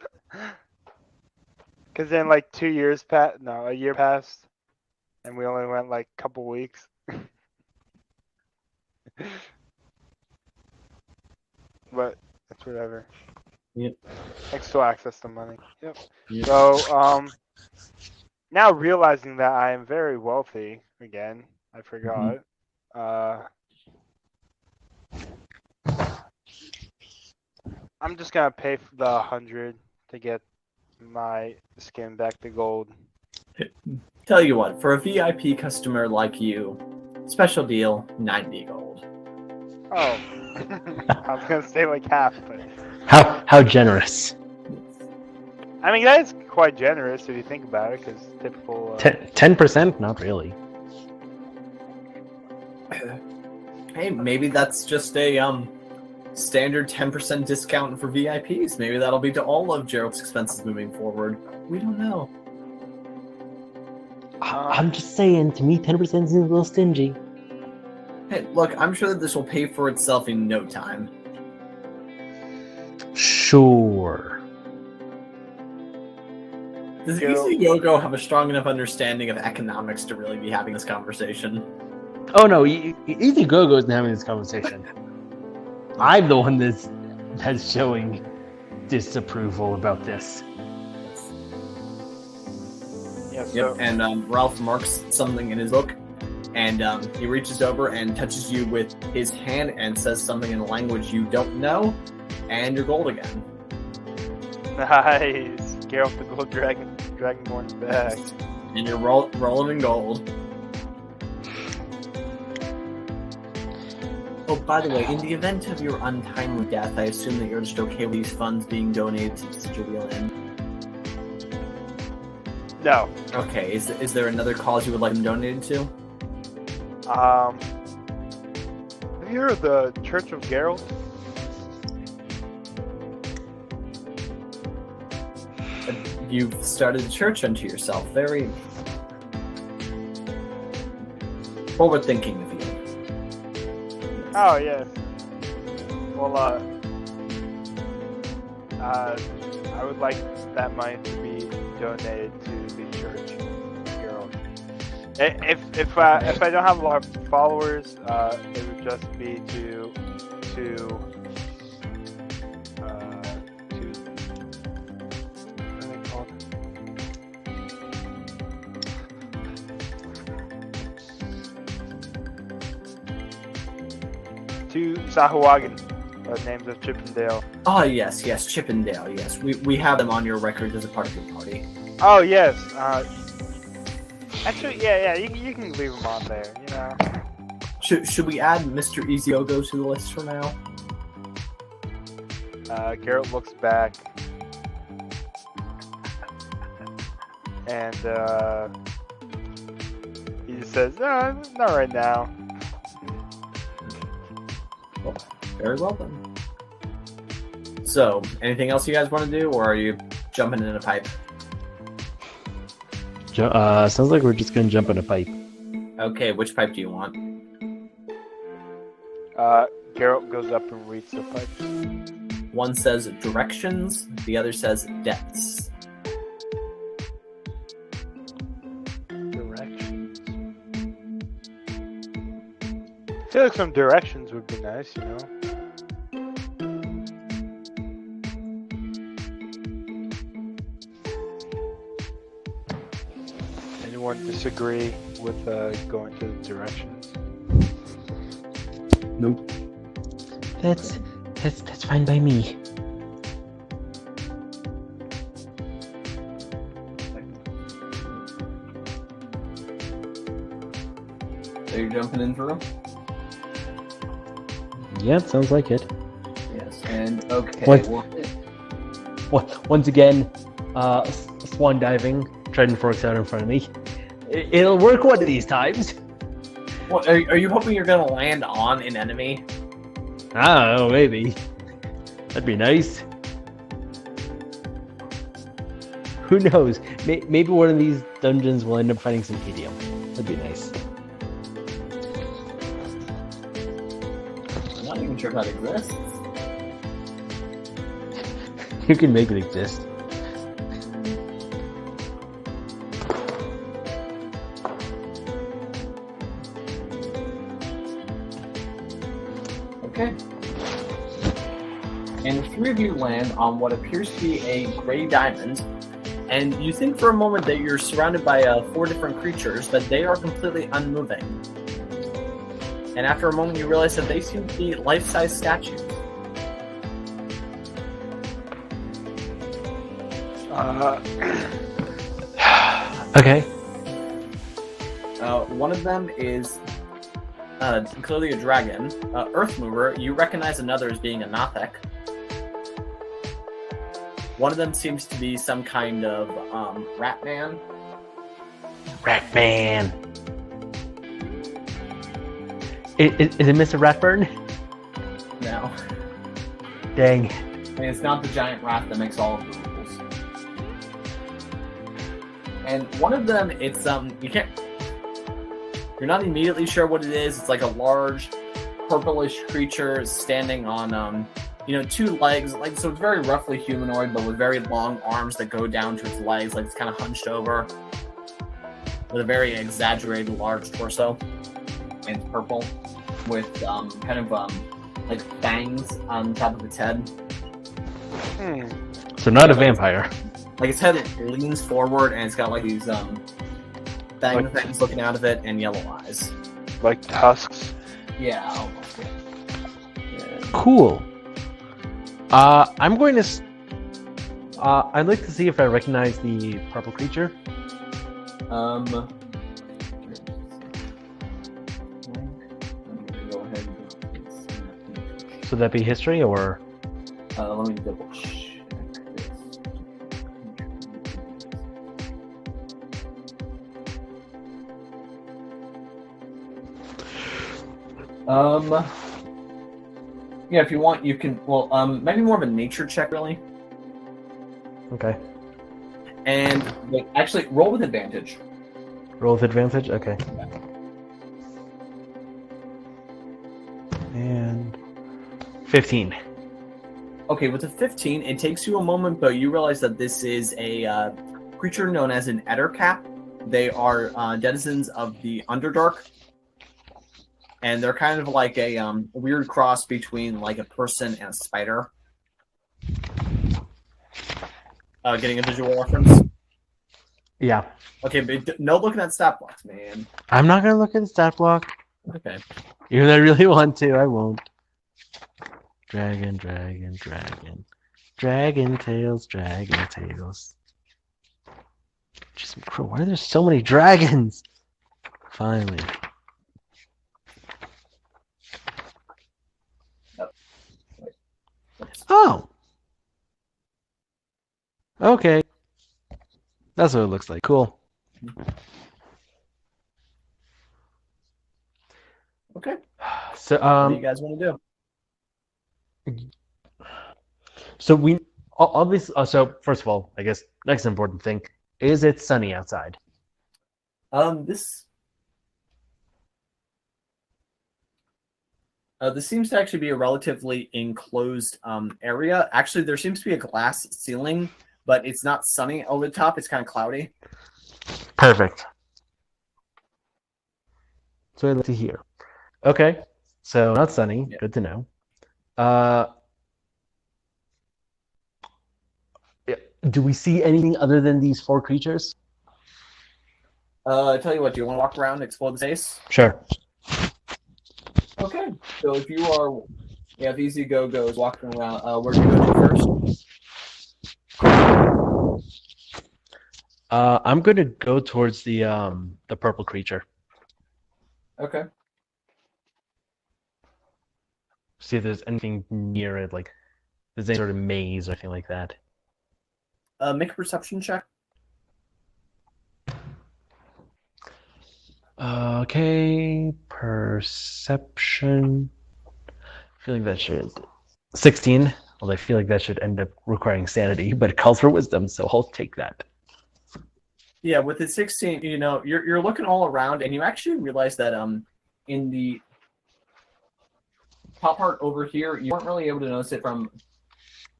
Because then, like, a year passed, and we only went, like, a couple weeks. But it's whatever. Yep. I can still access the money. Yep. Yep. So, now realizing that I am very wealthy again, I forgot. I'm just gonna pay for the 100 to get my skin back to gold. Tell you what, for a VIP customer like you, special deal, 90 gold. Oh, I was gonna say like half, but How generous? I mean that is quite generous if you think about it, because typical. 10%? Not really. Hey, maybe that's just a standard 10% discount for VIPs. Maybe that'll be to all of Gerald's expenses moving forward. We don't know. I'm just saying, to me, 10% is a little stingy. Hey, look, I'm sure that this will pay for itself in no time. Sure. Does Easy Yogo have a strong enough understanding of economics to really be having this conversation? Oh no, Easy Go-Go isn't having this conversation. I'm the one that's showing disapproval about this. Yeah, so, Yep, and Ralph marks something in his book, and he reaches over and touches you with his hand and says something in a language you don't know, and you're gold again. nice. Geralt the Gold Dragonborn's back. And you're rolling in gold. Oh, by the way, in the event of your untimely death, I assume that you're just okay with these funds being donated to Sigilwheel Inn. No. Okay, is there another cause you would like them donated to? Have you heard of the Church of Geralt? You've started a church unto yourself. Very forward thinking of you. Oh yeah. Well, I would like that money to be donated to the Church of Geralt. If I don't have a lot of followers, it would just be to what are they called? To Sahuagin, names of Chippendale. Ah, yes, Chippendale, yes. We have them on your record as a part of your party. Oh yes. Actually, yeah. You can leave them on there. You know. Should we add Mr. Iziogo to the list for now? Geralt looks back, and he just says, "No, not right now." Well, very well then. So, anything else you guys want to do, or are you jumping in a pipe? Sounds like we're just gonna jump in a pipe. Okay, which pipe do you want? Geralt goes up and reads the pipe. One says directions, the other says depths. Directions. I feel like some directions would be nice, you know. Anyone disagree with going to the directions? Nope. That's fine by me. Are you jumping in for them? Yeah, sounds like it. Yes, and okay. Once again, swan diving, Trident Forks out in front of me. It'll work one of these times. What, are you hoping you're gonna land on an enemy? I don't know, maybe. That'd be nice. Who knows? Maybe one of these dungeons will end up finding some helium. That'd be nice. I'm not even sure if that exists. You can make it exist. Okay. And the three of you land on what appears to be a gray diamond, and you think for a moment that you're surrounded by 4 different creatures, but they are completely unmoving. And after a moment you realize that they seem to be life-size statues. Okay. One of them is clearly a dragon. Earthmover, you recognize another as being a Nothek. One of them seems to be some kind of Ratman. Is it Mr. Ratburn? No. Dang. I mean, it's not the giant rat that makes all of the rules. And one of them, it's you're not immediately sure what it is. It's like a large, purplish creature standing on two legs. Like, so it's very roughly humanoid, but with very long arms that go down to its legs. Like, it's kind of hunched over, with a very exaggerated large torso. And it's purple, with like fangs on top of its head. So not a vampire. Like, its head leans forward, and it's got like these fang things looking out of it, and yellow eyes. Like tusks. Yeah, almost. Yeah. Cool. I'm going to. I'd like to see if I recognize the purple creature. I'm gonna go ahead and So that be history or? let me double check this. Yeah, if you want, you can. Well, maybe more of a nature check, really. Okay. And actually, roll with advantage. Roll with advantage. Okay. And 15. Okay, with a 15, it takes you a moment, but you realize that this is a creature known as an Ettercap. They are denizens of the Underdark, and they're kind of like a weird cross between like a person and a spider. Getting a visual reference? Yeah. Okay, but no looking at stat blocks, man. I'm not gonna look at the stat block. Okay. Even though I really want to, I won't. Dragon tails. Just why are there so many dragons? Finally. Oh. Okay. That's what it looks like. Cool. Okay. So what do you guys want to do? So we obviously. So first of all, I guess next important thing is it's sunny outside. This seems to actually be a relatively enclosed area. Actually, there seems to be a glass ceiling, but it's not sunny over the top. It's kind of cloudy. Perfect. So I'd like to hear. Okay, so not sunny. Yeah. Good to know. Do we see anything other than these four creatures? I tell you what. Do you want to walk around and explore the space? Sure. Okay. So if you are, if Easy Go goes walking around, where do you go to first? I'm going to go towards the purple creature. Okay. See if there's anything near it, like there's any sort of maze or anything like that. Make a perception check. Okay, perception. I feel like that should 16. Well, I feel like that should end up requiring sanity, but it calls for wisdom, so I'll take that. Yeah, with the 16, you're looking all around, and you actually realize that in the top part over here, you weren't really able to notice it from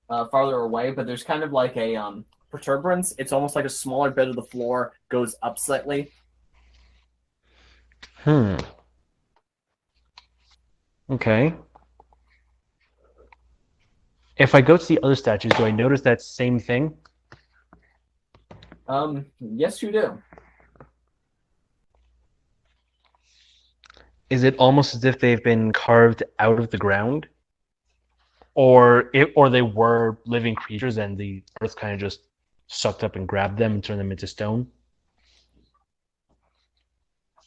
farther away, but there's kind of like a protuberance. It's almost like a smaller bit of the floor goes up slightly. Okay. If I go to the other statues, do I notice that same thing? Yes, you do. Is it almost as if they've been carved out of the ground? Or they were living creatures and the earth kind of just sucked up and grabbed them and turned them into stone?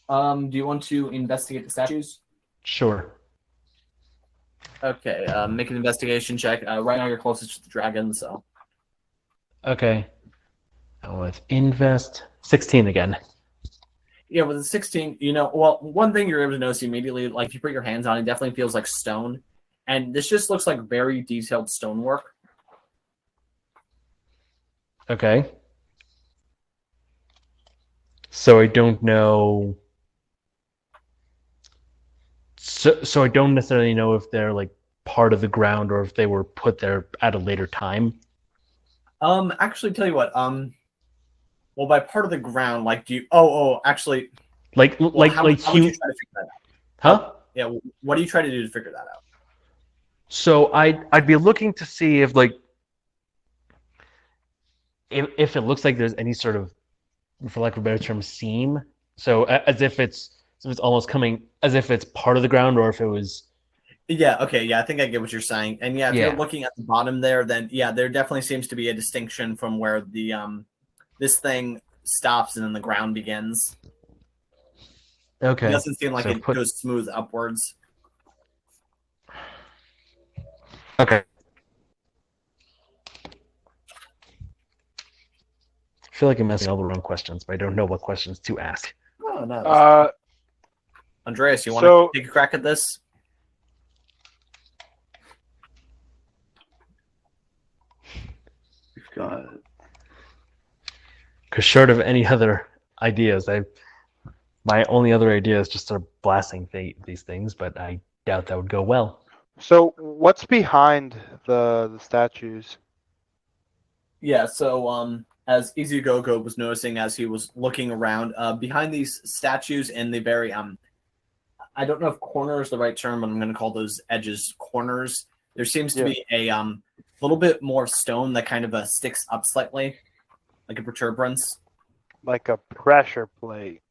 Do you want to investigate the statues? Sure. Okay, make an investigation check. Right now you're closest to the dragon, so. Okay. Now let's invest 16 again. Yeah, with the 16, well, one thing you're able to notice immediately, like if you put your hands on it, definitely feels like stone. And this just looks like very detailed stonework. Okay. So I don't know. So I don't necessarily know if they're like part of the ground or if they were put there at a later time. Actually, tell you what, well, by part of the ground, like, do you? Actually, Like well, like how like would you try to figure that out? Huh? Yeah, what do you try to do to figure that out? So I'd be looking to see if like if it looks like there's any sort of, for lack of a better term, seam. So as if it's almost coming as if it's part of the ground, or if it was. Yeah, okay, yeah, I think I get what you're saying. And yeah, if you're looking at the bottom there, then yeah, there definitely seems to be a distinction from where the this thing stops and then the ground begins. Okay. It doesn't seem like So it goes smooth upwards. Okay. I feel like I'm asking all the wrong questions, but I don't know what questions to ask. Oh, no. Andreas, you want to take a crack at this? We've got. Because short of any other ideas, my only other idea is just sort of blasting these things, but I doubt that would go well. So what's behind the statues? Yeah, so as Easy Go Go was noticing as he was looking around, behind these statues in the very I don't know if corner is the right term, but I'm going to call those edges corners. There seems to be a little bit more stone that kind of sticks up slightly, like a protuberance. Like a pressure plate.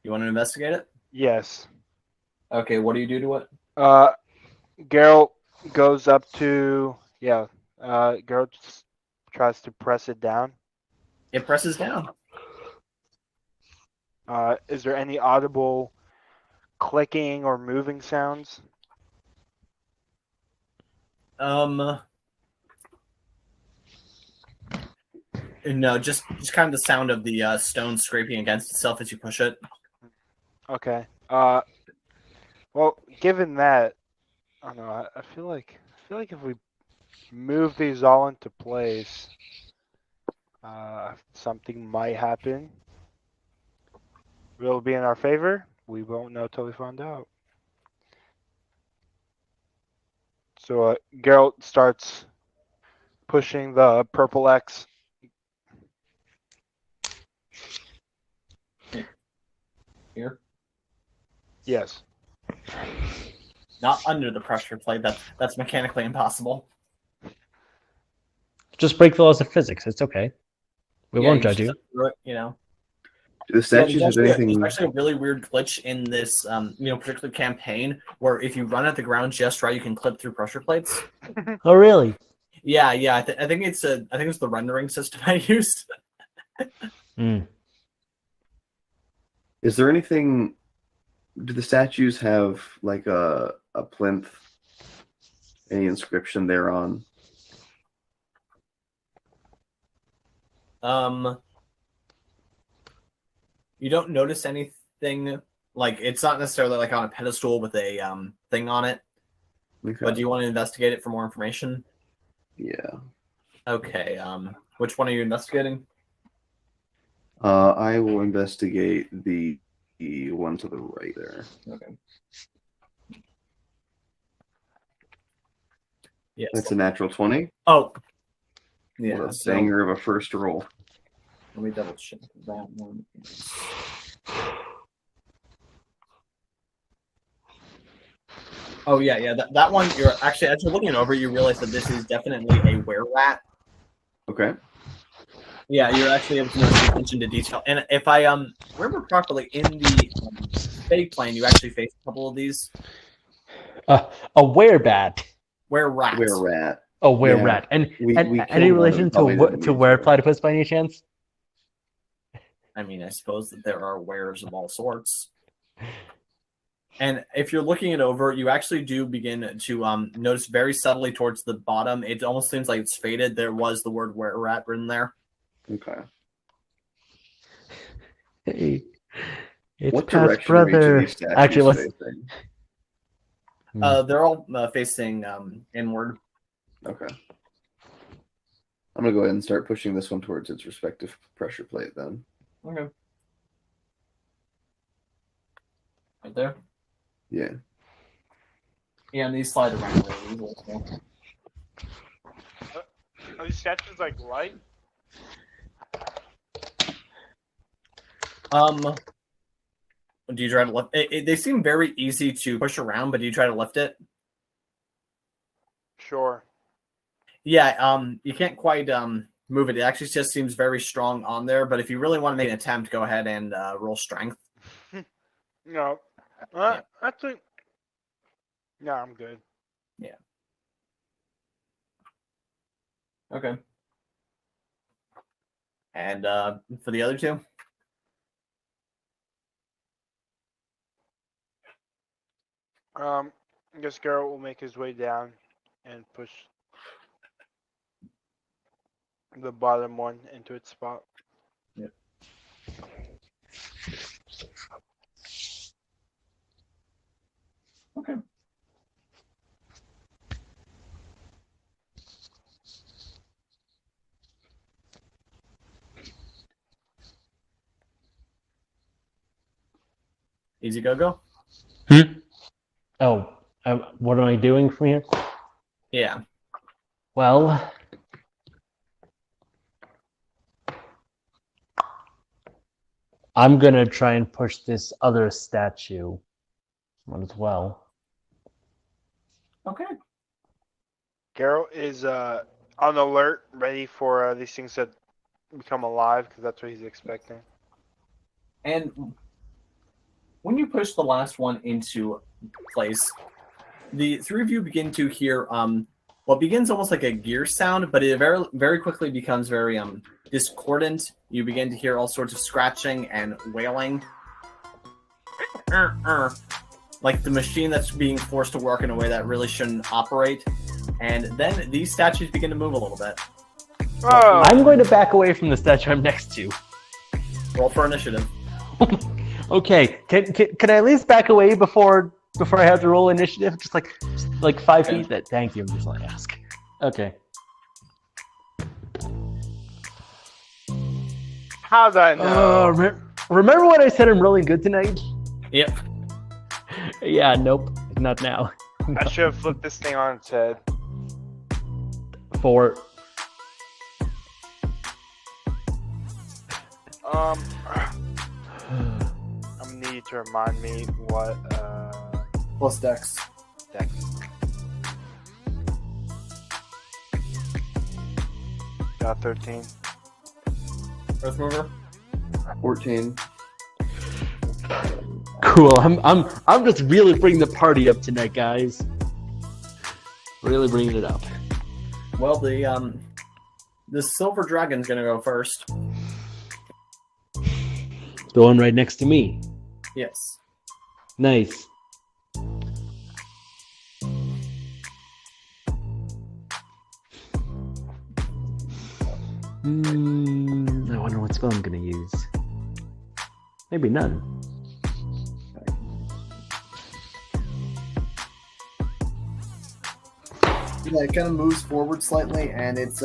You want to investigate it? Yes. Okay, what do you do to it? Geralt goes up to Geralt just tries to press it down. It presses down. Is there any audible clicking or moving sounds? No, just kind of the sound of the stone scraping against itself as you push it. Okay. Well, given that, I don't know. I feel like if we move these all into place, something might happen. Will it be in our favor? We won't know till we find out. So Geralt starts pushing the purple X. Here? Yes. Not under the pressure plate. That's mechanically impossible. Just break the laws of physics. It's okay. We won't judge you. Do the statues have anything? There's actually a really weird glitch in this, particular campaign where if you run at the ground just right, you can clip through pressure plates. Oh, really? Yeah. I think it's the rendering system I used. Is there anything? Do the statues have like a plinth? Any inscription thereon? You don't notice anything, like it's not necessarily like on a pedestal with a thing on it. Okay. But do you want to investigate it for more information? Yeah. Okay. Which one are you investigating? I will investigate the one to the right there. Okay. Yes. That's a natural 20. Oh. Yeah. What a banger of a first roll. Let me double check that one. Oh yeah. That one. You're actually, as you're looking it over, you realize that this is definitely a were-rat. Okay. Yeah, you're actually able to notice attention to detail. And if I remember properly, in the fake plane, you actually face a couple of these. A werebat. Were-rat. Were-rat. A were-rat. And any relation to were-platypus by any chance? I mean, I suppose that there are wares of all sorts. And if you're looking it over, you actually do begin to notice very subtly towards the bottom. It almost seems like it's faded. There was the word were-rat written there. Okay. Hey, It's What Pat's direction are each of brother. these statues Actually, let's. facing? They're all facing inward. Okay. I'm gonna go ahead and start pushing this one towards its respective pressure plate then. Okay. Right there. Yeah. Yeah, and these slide around really easily. So. Are these statues like light? Do you try to lift it? They seem very easy to push around, but do you try to lift it? Sure. Yeah, you can't quite move it. It actually just seems very strong on there, but if you really want to make an attempt, go ahead and roll strength. No. Actually, no, I'm good. Yeah. Okay. And for the other two? I guess Geralt will make his way down and push the bottom one into its spot. Yep. Okay. Easy go. Oh, what am I doing from here? Yeah. Well, I'm gonna try and push this other statue one as well. Okay. Geralt is on alert, ready for these things to become alive, because that's what he's expecting. And when you push the last one into place, the three of you begin to hear what begins almost like a gear sound, but it very, very quickly becomes very discordant. You begin to hear all sorts of scratching and wailing. Like the machine that's being forced to work in a way that really shouldn't operate. And then these statues begin to move a little bit. Oh, I'm going to back away from the statue I'm next to. Roll for initiative. Okay, can I at least back away before I have to roll initiative? Just like 5 feet. That thank you. I'm just like ask. Okay. how's I know? Remember when I said I'm rolling good tonight? Yep. Yeah. Nope. Not now. I should have flipped this thing on its head. 4. I'm gonna need to remind me what Plus dex. dex. Got 13. Earth mover. 14. Cool. I'm just really bringing the party up tonight, guys. Really bringing it up. Well, the silver dragon's gonna go first. The one right next to me. Yes. Nice. I wonder what spell I'm gonna use. Maybe none. Yeah, it kind of moves forward slightly, and it's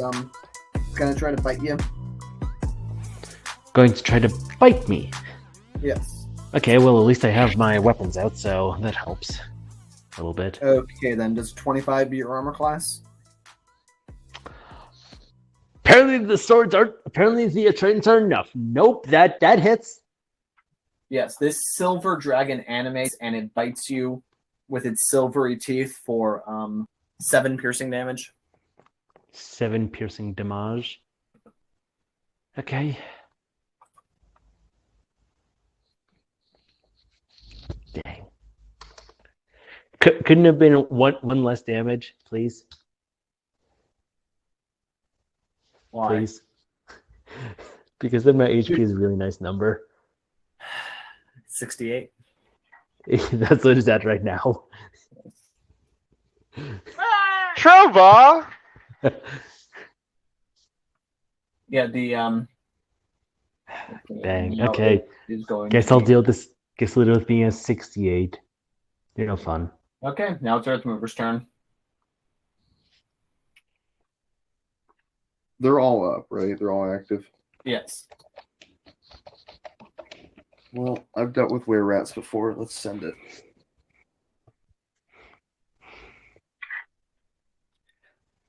gonna try to bite you. Going to try to bite me. Yes. Okay, well, at least I have my weapons out, so that helps a little bit. Okay, then does 25 be your armor class? Apparently the swords aren't. Apparently the tridents are enough. Nope, that hits. Yes, this silver dragon animates and it bites you with its silvery teeth for 7 piercing damage. 7 piercing damage. Okay. Dang. Couldn't have been one less damage, please. Why? Please. Because then my HP is a really nice number. 68. That's what it's at right now. Trouble! Yeah, the Dang. no, Okay. it is going Guess to I'll be deal this. Gets lit with being a 68. Fun. Okay, now it's Earth Mover's turn. They're all up, right? They're all active. Yes. Well, I've dealt with were-rats before. Let's send it.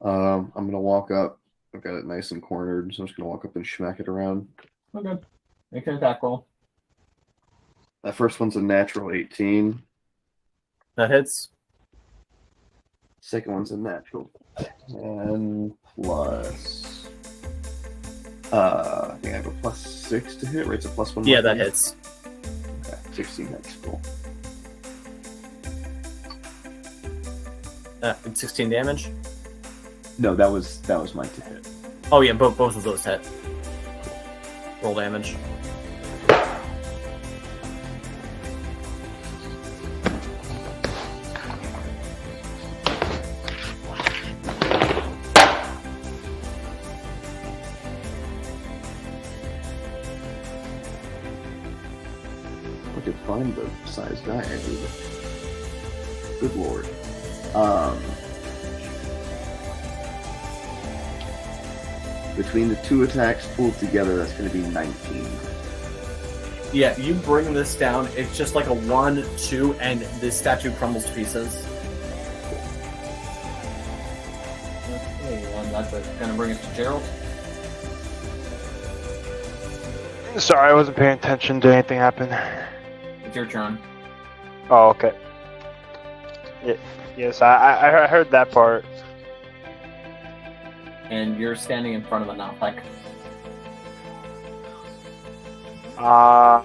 I'm gonna walk up. I've got it nice and cornered, so I'm just gonna walk up and smack it around. Okay. Make an attack roll. That first one's a natural 18. That hits. Second one's a natural 10 plus. I think I have a +6 to hit, right? It's a +1. Yeah, that hits. Okay, 16. That's cool. 16 damage. No, that was mine to hit. Oh yeah, both of those hit. Roll damage. I could find the size die I need. Good lord. Between the two attacks pulled together, that's going to be 19. Yeah, you bring this down. It's just like a 1-2, and the statue crumbles to pieces. Okay, and that's going to bring us to Geralt. Sorry, I wasn't paying attention. Did anything happen? It's your turn. Oh, okay. Yes, I heard that part. And you're standing in front of the Nalpec. I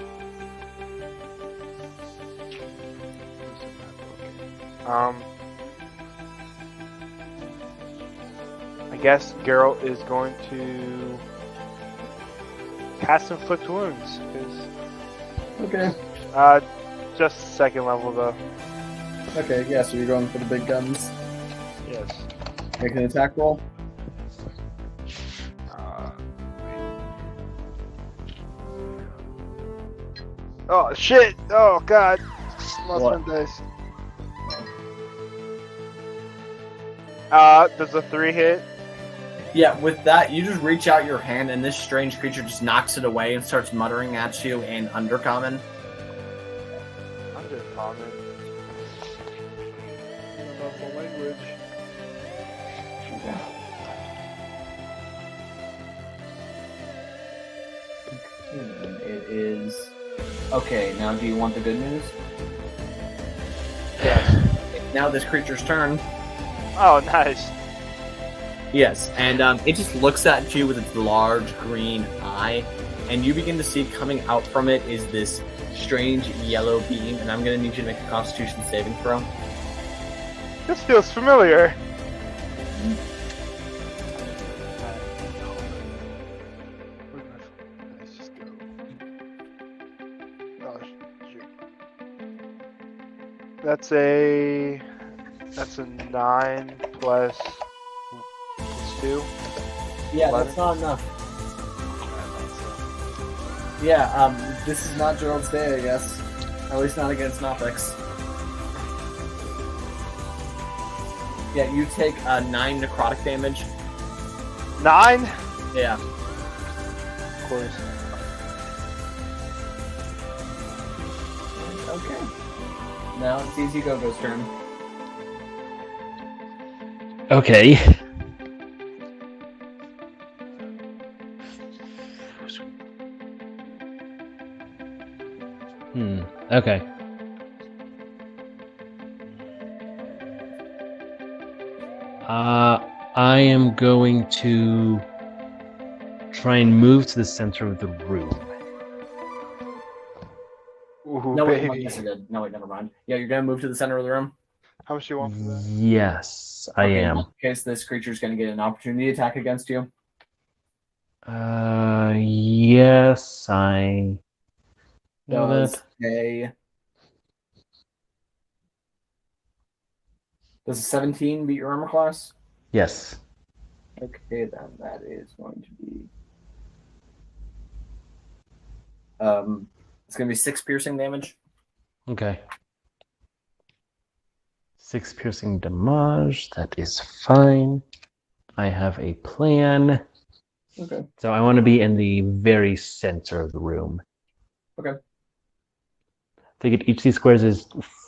guess Geralt is going to cast Inflict Wounds. Okay. Just second level though. Okay, yeah, so you're going for the big guns. Yes. Make an attack roll. Oh shit! Oh god! Lost What? one dice. Does a 3 hit? Yeah, with that, you just reach out your hand, and this strange creature just knocks it away and starts muttering at you in Undercommon. Undercommon. About the language. It is... Okay, now do you want the good news? Yes. Now this creature's turn. Oh, nice. Yes, and it just looks at you with its large green eye, and you begin to see coming out from it is this strange yellow beam, and I'm going to need you to make a Constitution saving throw. This feels familiar. Let's just go. Oh, shoot. That's a 9 plus 2. Yeah, 11. that's not enough. Yeah, this is not Gerald's day, I guess. At least not against Nothics. Yeah, you take 9 necrotic damage. 9? Yeah. Of course. Okay. Now it's Easy Go-Go's turn. Okay. Okay. I am going to try and move to the center of the room. Ooh, No, wait, baby. yes, you did. No, wait, never mind. Yeah, you're gonna move to the center of the room? How much do you want for that? Yes, I Okay, am. In case this creature's gonna get an opportunity attack against you. Yes, I know Does that. Does a 17 beat your armor class? Yes. Okay, then that is going to be... it's going to be 6 piercing damage. Okay. 6 piercing damage. That is fine. I have a plan. Okay. So I want to be in the very center of the room. Okay. I think each of these squares is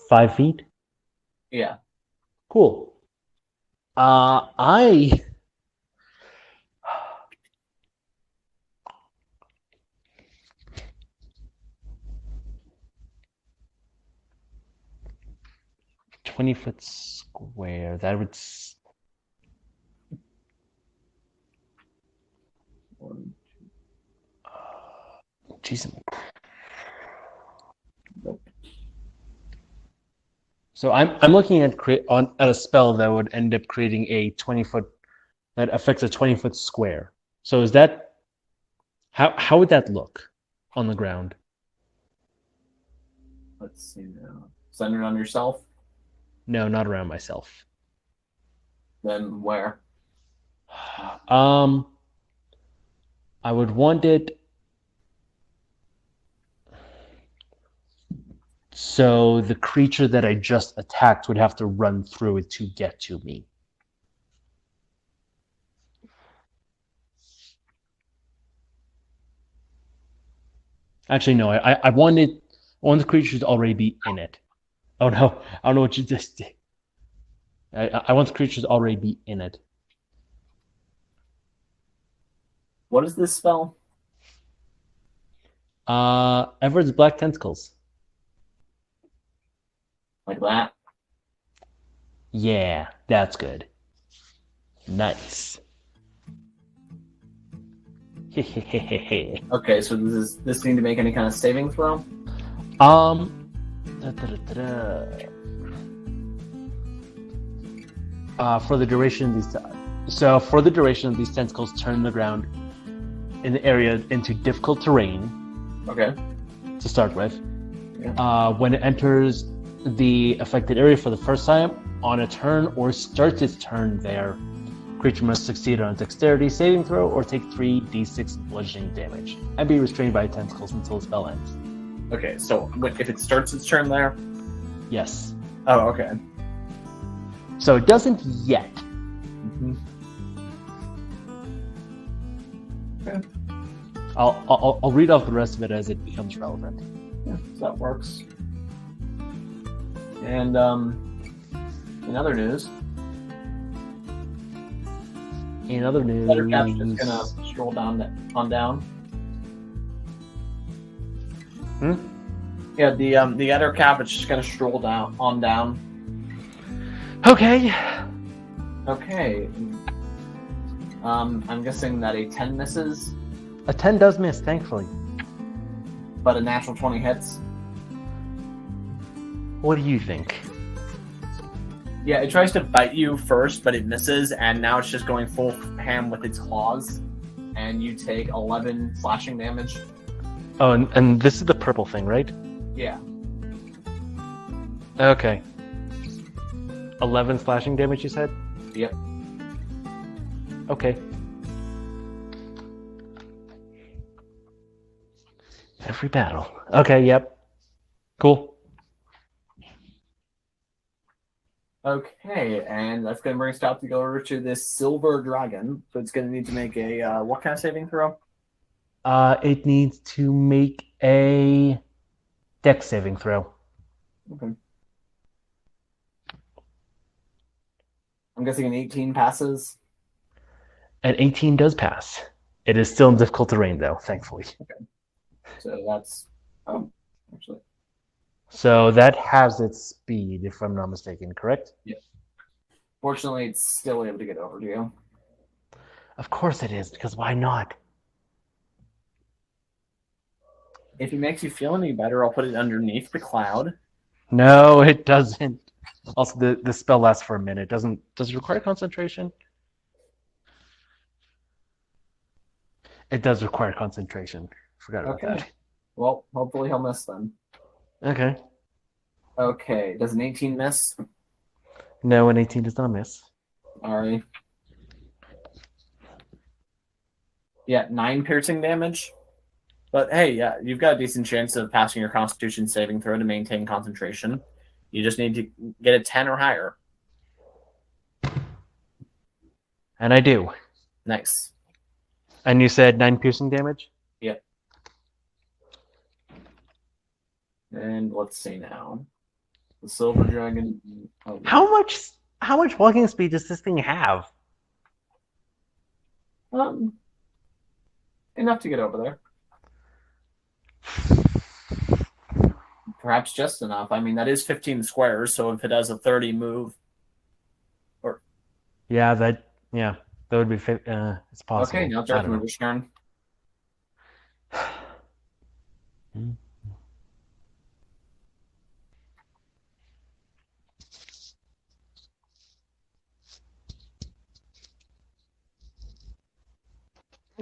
5 feet. Yeah. Cool. I 20-foot square. That would. Jeez. So I'm looking at at a spell that would end up creating a 20-foot that affects a 20-foot square. So is that how would that look on the ground? Let's see now. Centered on yourself? No, not around myself. Then where? I would want it so the creature that I just attacked would have to run through it to get to me. Actually, no. I want the creatures to already be in it. Oh no! I don't know what you just did. I want the creatures to already be in it. What is this spell? Everett's Black Tentacles. Like that? Yeah, that's good. Nice. Okay, so does this need to make any kind of saving throw? For the duration of these tentacles turn the ground in the area into difficult terrain. Okay. To start with. Yeah. When it enters the affected area for the first time on a turn or starts its turn there, creature must succeed on a dexterity saving throw or take 3d6 bludgeoning damage and be restrained by tentacles until the spell ends. Okay, so if it starts its turn there? Yes. Oh, okay. So it doesn't yet. Mm-hmm. Okay. I'll read off the rest of it as it becomes relevant. Yeah, so that works. And in other news, Buttercap's just gonna stroll down. Yeah, the other cap is just gonna stroll down. Okay. Okay. I'm guessing that a 10 misses, A 10 does miss, thankfully. but a natural 20 hits. What do you think? Yeah, it tries to bite you first, but it misses, and now it's just going full ham with its claws, and you take 11 slashing damage. Oh, and this is the purple thing, right? Yeah. Okay. 11 slashing damage, you said? Yep. Okay. Every battle. Okay, yep. Cool. Okay, and that's going to bring us out to go over to this silver dragon. So it's going to need to make a, what kind of saving throw? It needs to make a dex saving throw. Okay. I'm guessing an 18 passes. An 18 does pass. It is still in difficult terrain, though, thankfully. Okay. So that's... Oh, actually. So that has its speed, if I'm not mistaken, correct? Yeah. Fortunately, it's still able to get over to you. Of course it is, because why not? If it makes you feel any better, I'll put it underneath the cloud. No, it doesn't. Also, the spell lasts for a minute. Does it require concentration? It does require concentration. Forgot about that. Well, hopefully he'll miss then. Okay. Okay, does an 18 miss? No, an 18 does not miss. Alright. Yeah, 9 piercing damage. But hey, yeah, you've got a decent chance of passing your Constitution saving throw to maintain concentration. You just need to get a 10 or higher. And I do. Nice. And you said 9 piercing damage? Yep. And let's see now. The Silver Dragon. Oh, How much walking speed does this thing have? Enough to get over there. Perhaps just enough. I mean, that is 15 squares, so if it has a 30 move, that would be it's possible. Okay, now Darth Mover's turn.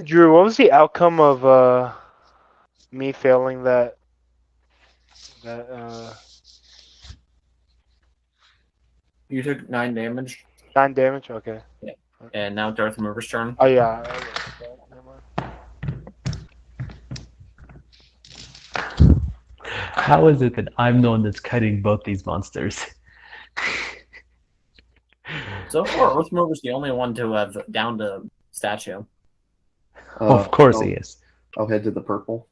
Drew, what was the outcome of me failing that? You took 9 damage. 9 damage? Okay. And now Darth Mover's turn. Oh, yeah. How is it that I'm the one that's cutting both these monsters? So far, Earth Mover's the only one to have downed a statue. Of course he is. I'll head to the purple.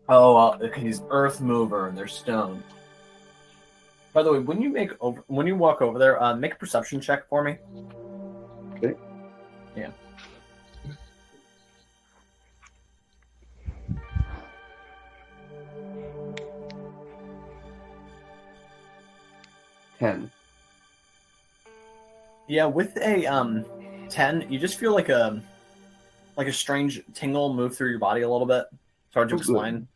Oh, he's Earth Mover and they're stone. By the way, when you walk over there, make a perception check for me. Okay. Yeah. Ten. Yeah, with a 10, you just feel like a strange tingle move through your body a little bit. It's hard to explain.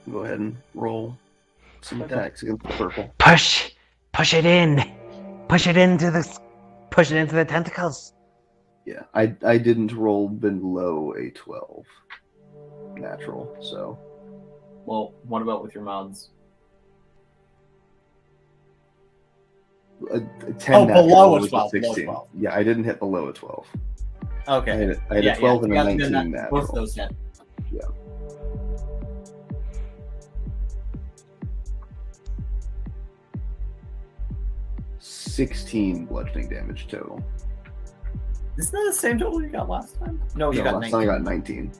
Go ahead and roll some attacks against the purple. Push it in. Push it into the tentacles. Yeah, I didn't roll below a 12 natural, so. Well, what about with your mods? A 10 below a was 12. 16. Below 12. Yeah, I didn't hit below a 12. Okay. I had a 12 and a 19 Both natural. those hit. Yeah. $16 bludgeoning damage total. Isn't that the same total you got last time? No, you got last 19. time I got 19.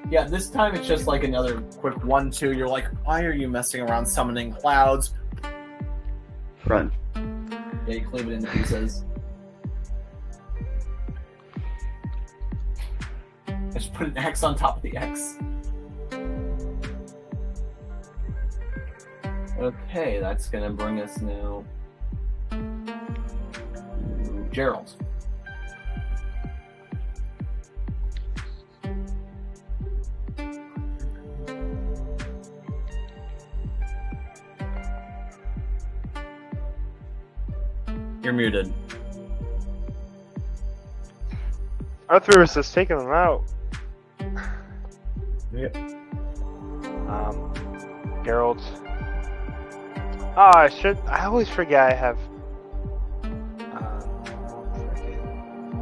Yeah, this time it's just like another quick 1-2. You're like, why are you messing around summoning clouds? Run. Yeah, you cleave it into pieces. I just put an X on top of the X. Okay, that's gonna bring us now to Geralt. You're muted. Arthurus has taken them out. Yep. Geralt. I always forget I have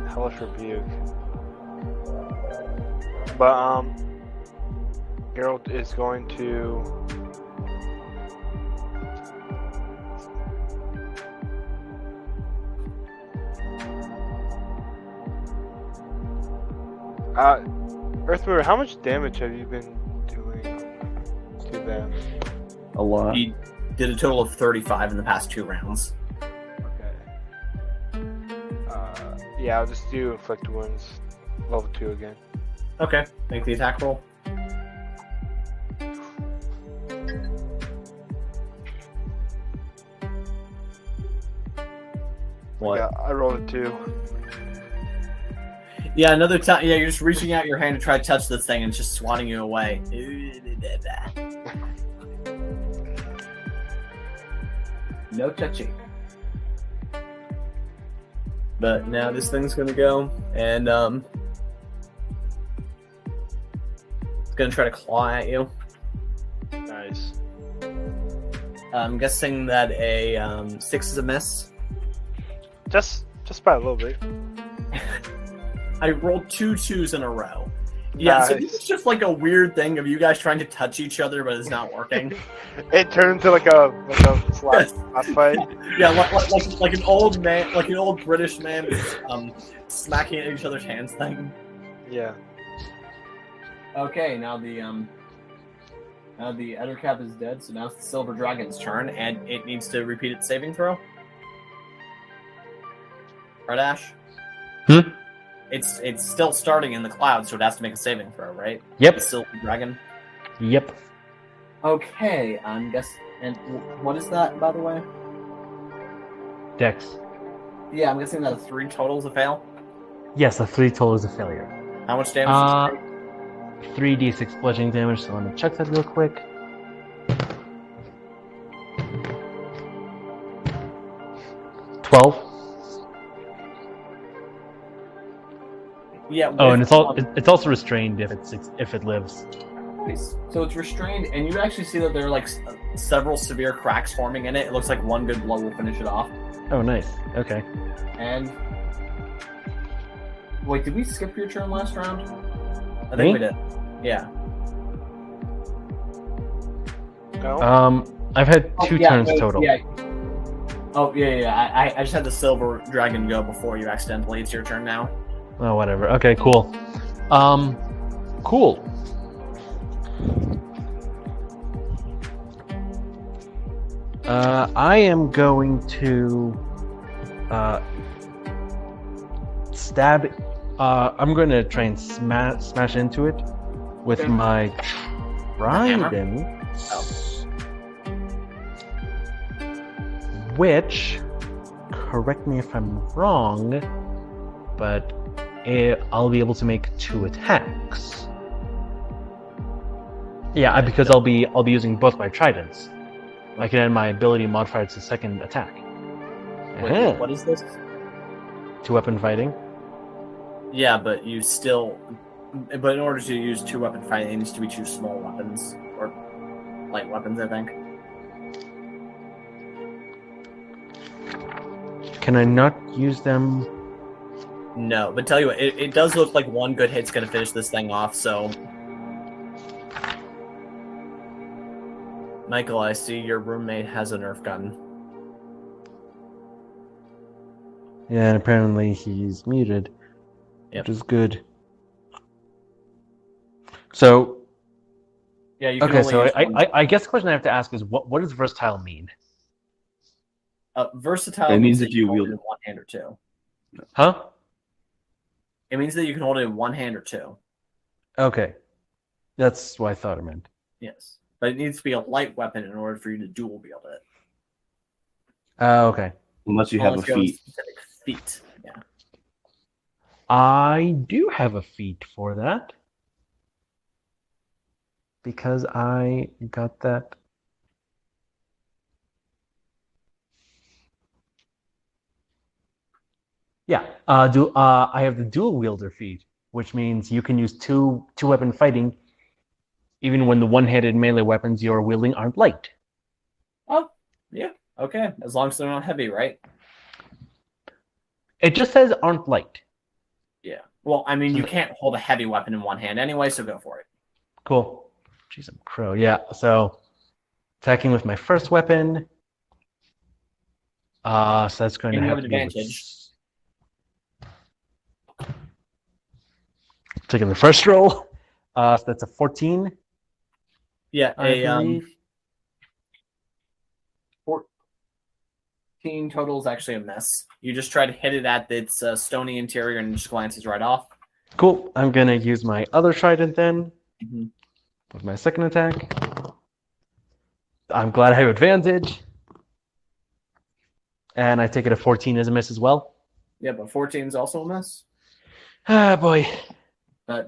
Hellish Rebuke. But Geralt is going to Earthmover, how much damage have you been doing to them? A lot. He did a total of 35 in the past 2 rounds. Okay. Yeah, I'll just do Inflict Wounds, level 2 again. Okay, make the attack roll. What? Yeah, I rolled a 2. Yeah, another time. Yeah, you're just reaching out your hand to try to touch this thing and it's just swatting you away. No touching. But now this thing's gonna go and it's gonna try to claw at you. Nice. I'm guessing that a 6 is a miss. Just by a little bit. I rolled 2 2s in a row. Yeah, so Nice. this is just like a weird thing of you guys trying to touch each other, but it's not working. It turned into like a slap fight. Yeah, like an old man, like an old British man, smacking at each other's hands thing. Yeah. Okay, now the Ettercap is dead, so now it's the Silver Dragon's turn, and it needs to repeat its saving throw. Right, Ash? It's still starting in the clouds, so it has to make a saving throw, right? Yep. The Silver Dragon. Yep. Okay, I'm guessing. And what is that, by the way? Dex. Yeah, I'm guessing that a 3 total is a fail. Yes, a 3 total is a failure. How much damage does it take? 3d6 bludgeoning damage, so let me check that real quick. Yeah. Oh, and it's also restrained if it lives. So it's restrained, and you actually see that there are like several severe cracks forming in it. It looks like one good blow will finish it off. Oh, nice. Okay. And wait, did we skip your turn last round? I Me? think we did. Yeah. No. I've had 2 turns total. Yeah. Oh yeah. I just had the Silver Dragon go before you accidentally. It's your turn now. Oh, whatever. Okay, cool. Cool. I am going to stab. I'm going to try and smash into it with Okay. my trident, which, correct me if I'm wrong, but I'll be able to make 2 attacks. Yeah, because I'll be using both my tridents. I can add my ability modifier to second attack. Wait, what is this? 2-weapon fighting. Yeah, but in order to use 2-weapon fighting, it needs to be 2 small weapons or light weapons, I think. Can I not use them? No, but tell you what, it does look like one good hit's gonna finish this thing off, so... Michael, I see your roommate has a Nerf gun. Yeah, and apparently he's muted, Yep. which is good. So, Yeah, you can okay, only so use I guess the question I have to ask is, what does versatile mean? versatile It means that if you can hold wield it in it. one hand or 2. Huh? It means that you can hold it in one hand or 2. Okay. That's what I thought it meant. Yes. But it needs to be a light weapon in order for you to dual wield it. Okay. Unless you have a Unless you have feat. specific feat. Yeah. I do have a feat for that. Because I got that. Yeah, I have the dual wielder feat, which means you can use two-weapon fighting even when the one-handed melee weapons you're wielding aren't light. Oh, yeah. Okay. As long as they're not heavy, right? It just says aren't light. Yeah. Well, I mean, you can't hold a heavy weapon in one hand anyway, so go for it. Cool. Jeez, I'm crow. Yeah, so attacking with my first weapon. So that's going And to you have have to an be advantage. taking the first roll. So that's a 14. Yeah, I believe. 14 total is actually a miss. You just try to hit it at its stony interior and it just glances right off. Cool. I'm going to use my other trident then Mm-hmm. with my second attack. I'm glad I have advantage. And I take it a 14 as a miss as well. Yeah, but 14 is also a miss. Ah, boy.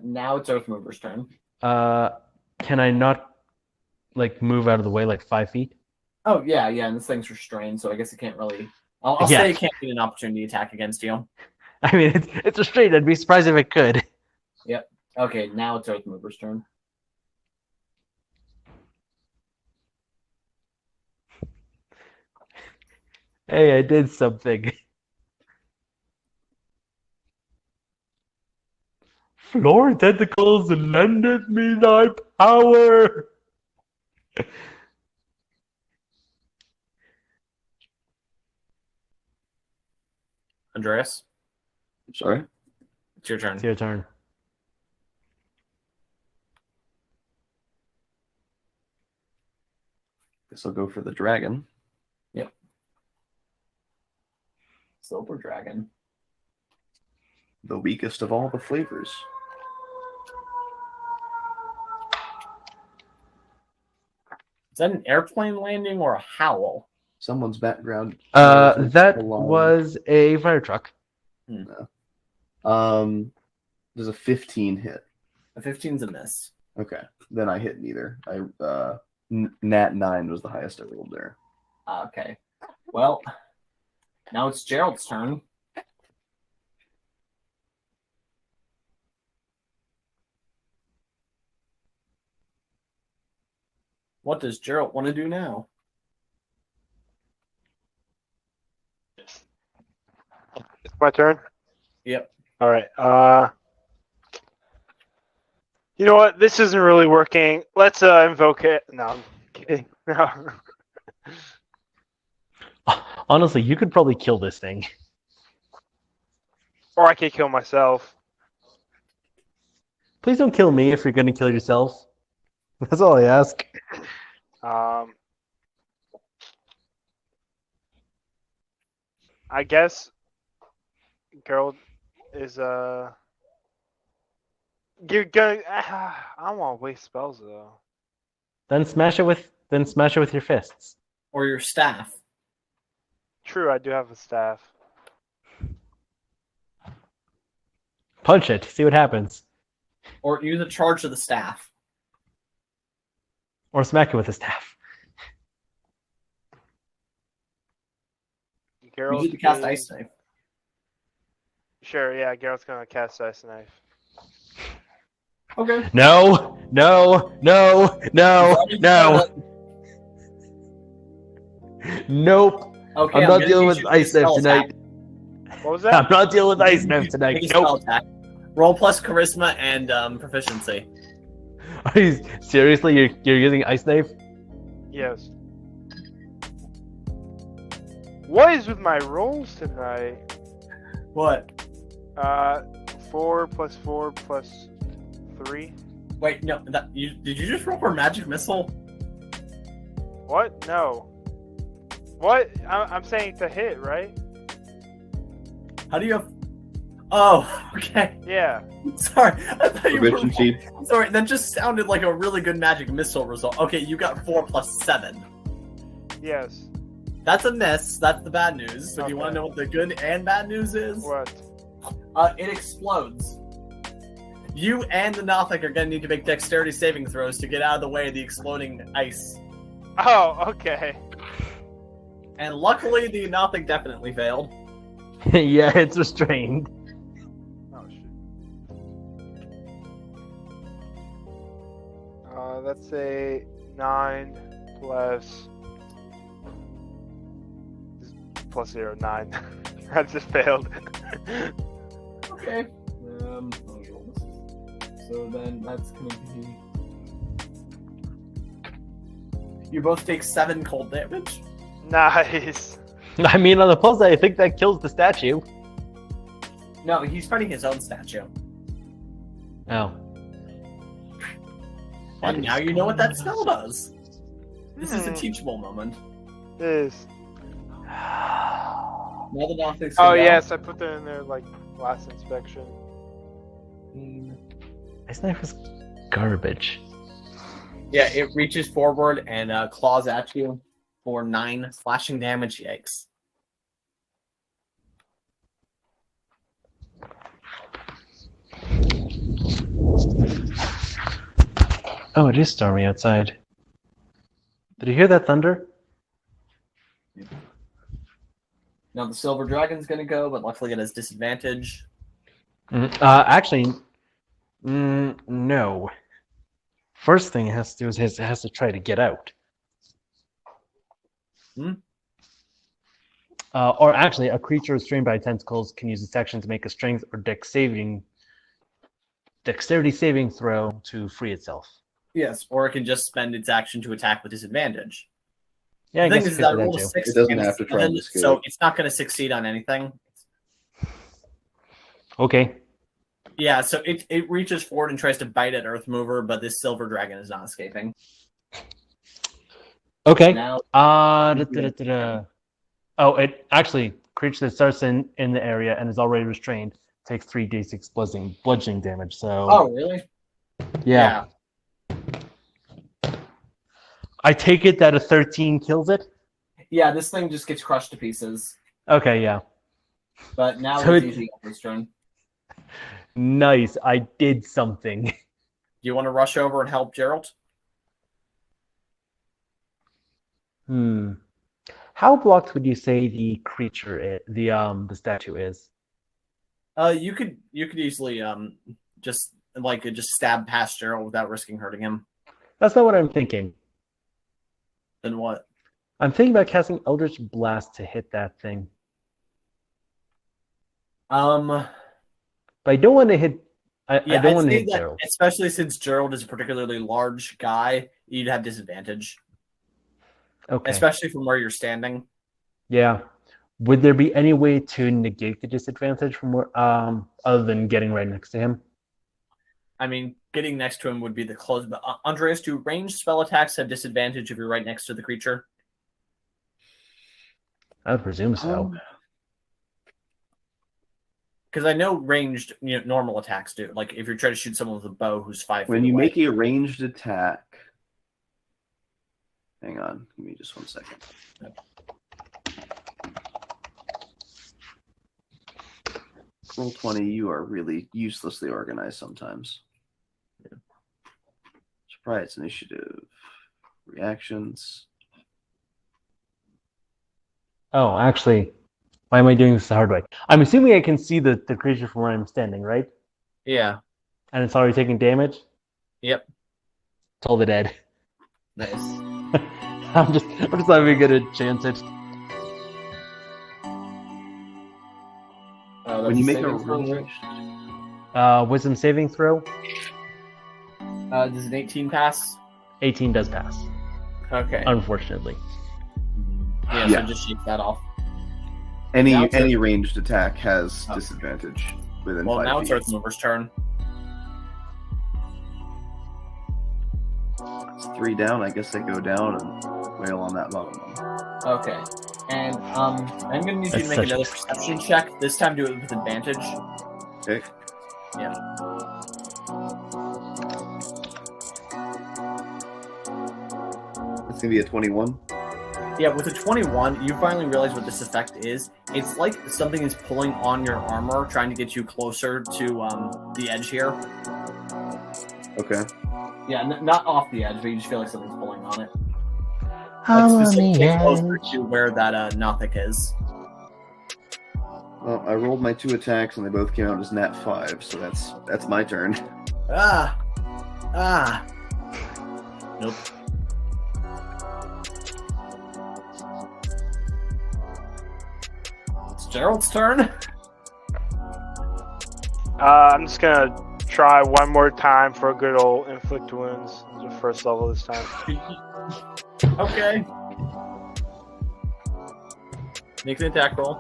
Now it's Oathmover's turn. Can I not, move out of the way 5 feet? Oh, yeah, and this thing's restrained, so I guess it can't really... I'll Yeah. say it can't get an opportunity attack against you. I mean, it's restrained. I'd be surprised if it could. Yep. Okay, now it's Oathmover's turn. Hey, I did something. Floor tentacles lended me thy power. Andreas, Sorry. it's your turn. It's your turn. Guess I'll go for the dragon. Silver dragon. The weakest of all the flavors. Is that an airplane landing or a howl? Someone's background. That alarm. was a fire truck. Does a 15 hit? A 15's a miss. Okay, then I hit neither. Nat 9 was the highest I rolled there. Okay. Well, now it's Gerald's turn. What does Gerald want to do now? It's my turn. Yep. All right. You know what? This isn't really working. Let's invoke it. No, I'm kidding. No. Honestly, you could probably kill this thing. Or I could kill myself. Please don't kill me if you're going to kill yourself. That's all I ask. I guess Geralt is You're gonna. I don't want to waste spells though. Then smash it with your fists. Or your staff. True, I do have a staff. Punch it. See what happens. Or use a charge of the staff. Or smack it with a staff. Geralt Use it to cast is- Ice Knife. Sure, yeah, Geralt's gonna cast Ice Knife. Okay. No, no, no, no, no. Nope. Okay, I'm not gonna dealing teach with you Ice a Knife spell tonight. What was that? I'm not dealing with Ice Knife tonight. Make a spell Nope. attack. Roll plus charisma and proficiency. Are you seriously? You're using Ice Knife? Yes. What is with my rolls tonight? What? 4 plus 4 plus 3. Wait, no. Did you just roll for magic missile? What? No. What? I'm saying to hit, right? How do you have? Oh, okay. Yeah. Sorry, I thought you were. Proficiency. Sorry, that just sounded like a really good magic missile result. Okay, you got 4 plus 7. Yes. That's a miss. That's the bad news. So do you Okay. want to know what the good and bad news is? What? It explodes. You and the Nothic are going to need to make dexterity saving throws to get out of the way of the exploding ice. Oh, okay. And luckily, the Nothic definitely failed. Yeah, it's restrained. Oh shit. That's a 9 plus 0, 9. I just failed. Okay. So then that's going to be. You both take 7 cold damage. Nice. I mean, on the plus side, I think that kills the statue. No, he's fighting his own statue. Oh. And now you know what that spell does. This is a Hmm. teachable moment. Is. Now the Nothic's Oh gonna go. yes, I put that in there like last inspection. Ice Knife was garbage. Yeah, it reaches forward and claws at you for 9 slashing damage. Yikes. Oh, it is stormy outside. Did you hear that thunder? Now the silver dragon's gonna go, but luckily it has disadvantage. Actually, no. First thing it has to do is it has to try to get out. Or actually, a creature restrained by tentacles can use its action to make a strength or dex saving dexterity saving throw to free itself. Yes, or it can just spend its action to attack with disadvantage. Yeah, I The thing guess is you that could do roll that too. 6 It doesn't and have to try 7, to escape. so it's not going to succeed on anything. Okay. Yeah, so it reaches forward and tries to bite at Earthmover, but this silver dragon is not escaping. Okay. Now, Oh, it actually, creature that starts in the area and is already restrained takes 3d6 bludgeoning damage. So. oh really? Yeah. I take it that a 13 kills it? Yeah, this thing just gets crushed to pieces. Okay, yeah. But now So it's easy on this turn. Nice. I did something. Do you want to rush over and help Geralt? How blocked would you say the creature the statue is? You could easily just stab past Geralt without risking hurting him. That's not what I'm thinking. Then what? I'm thinking about casting Eldritch Blast to hit that thing. But I don't want to hit. I don't want to hit Geralt. Especially since Geralt is a particularly large guy, you'd have disadvantage. Okay. Especially from where you're standing. Yeah. Would there be any way to negate the disadvantage from where, other than getting right next to him? I mean, getting next to him would be the close. But Andreas, do ranged spell attacks have disadvantage if you're right next to the creature? I would presume so. Because I know ranged, normal attacks do. Like if you're trying to shoot someone with a bow who's 5 feet When you away. make a ranged attack, hang on, give me just 1 second. Roll 20, you are really uselessly organized sometimes. Yeah. Surprise initiative, reactions. Oh, actually, why am I doing this the hard way? I'm assuming I can see the creature from where I'm standing, right? Yeah. And it's already taking damage? Yep. It's all the dead. Nice. I'm just not even gonna chance it. When you make a ranged, Wisdom saving throw, does an 18 pass? 18 does pass. Okay. Unfortunately. Yeah, so just shake that off. any ranged attack has disadvantage within 5 feet. Now it's Earthmover's turn. It's 3 down. I guess they go down and wail on that bottom one. Okay. And I'm going to need you to make another perception check. This time do it with advantage. Okay. Yeah. It's going to be a 21. Yeah, with a 21, you finally realize what this effect is. It's like something is pulling on your armor, trying to get you closer to the edge here. Okay. Yeah, not off the edge, but you just feel like something's pulling on it. I'm specifically closer to where that Nothic is. Well, I rolled my 2 attacks and they both came out as nat 5, so that's my turn. Nope. It's Gerald's turn. I'm just gonna try one more time for a good old inflict wounds. The first level this time. Okay. Make an attack roll.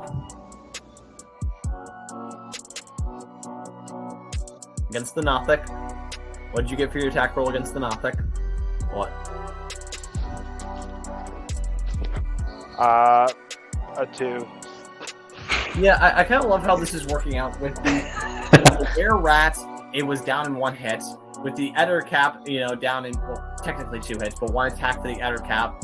Against the Nothic. What did you get for your attack roll against the Nothic? What? A 2. Yeah, I kind of love how this is working out with the Bear Rat. It was down in 1 hit. With the Ettercap, down in, technically 2 hits, but 1 attack for the Ettercap.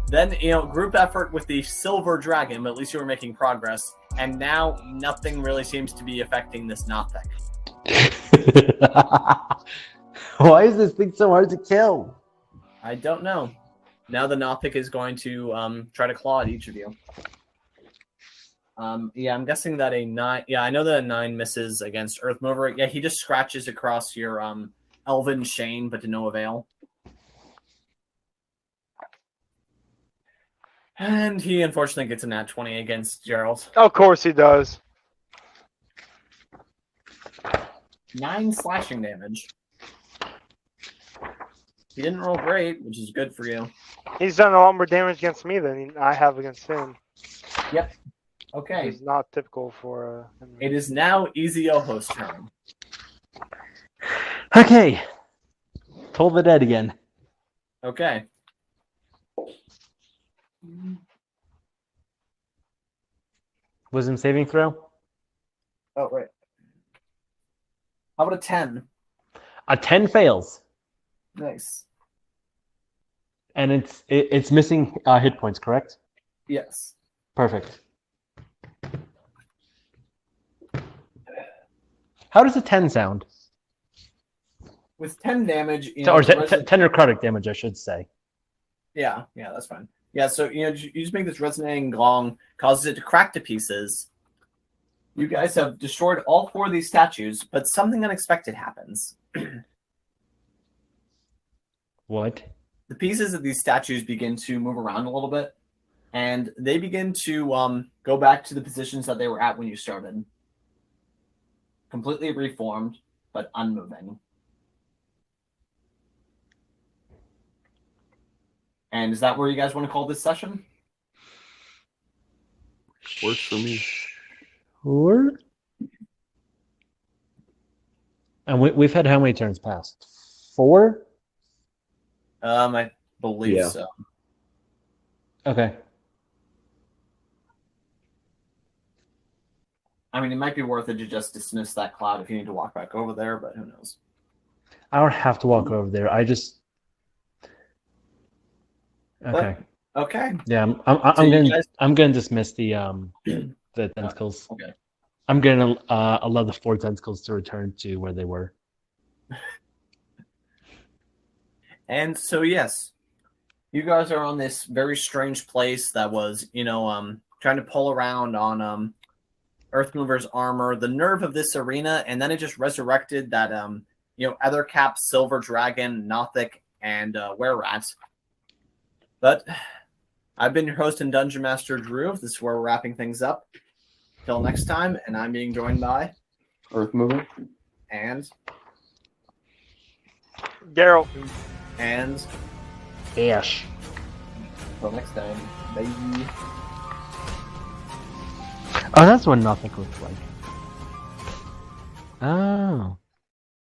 Then, group effort with the Silver Dragon, but at least you were making progress. And now, nothing really seems to be affecting this Nothic. Why is this thing so hard to kill? I don't know. Now the Nothic is going to try to claw at each of you. Yeah, I'm guessing that a 9... Yeah, I know that a 9 misses against Earthmover. Yeah, he just scratches across your Elven Shane, but to no avail. And he unfortunately gets a nat 20 against Geralt. Of course he does. 9 slashing damage. He didn't roll great, which is good for you. He's done a lot more damage against me than I have against him. Yep. Okay. It's not typical for him. It is now Ezioho's turn. Okay. Toll the dead again. Okay. Wisdom saving throw? Oh, right. How about a 10? A 10 fails. Nice. And it's missing hit points, correct? Yes. Perfect. How does a 10 sound? With 10 damage... You Or know, 10 necrotic damage, I should say. Yeah, that's fine. Yeah, so you just make this resonating gong, causes it to crack to pieces. You guys have destroyed all 4 of these statues, but something unexpected happens. What? The pieces of these statues begin to move around a little bit, and they begin to go back to the positions that they were at when you started. Completely reformed, but unmoving. And is that where you guys want to call this session? Works for me. Sure. And we've had how many turns past? 4? I believe Yeah. so. Okay. I mean, it might be worth it to just dismiss that cloud if you need to walk back over there, but who knows? I don't have to walk over there. I just. Okay. Okay. Yeah, So I'm you gonna guys- I'm gonna dismiss the tentacles. Okay. I'm gonna allow the 4 tentacles to return to where they were. And so, yes, you guys are on this very strange place that was, trying to pull around on Earthmover's armor, the nerve of this arena, and then it just resurrected that, Ethercap, Silver Dragon, Nothic, and Were-Rat. But I've been your host and Dungeon Master, Drew. This is where we're wrapping things up. Till next time, and I'm being joined by... Earthmover. And... Geralt. And... Ash. Till next time. Bye. Oh, that's what nothing looks like. Oh.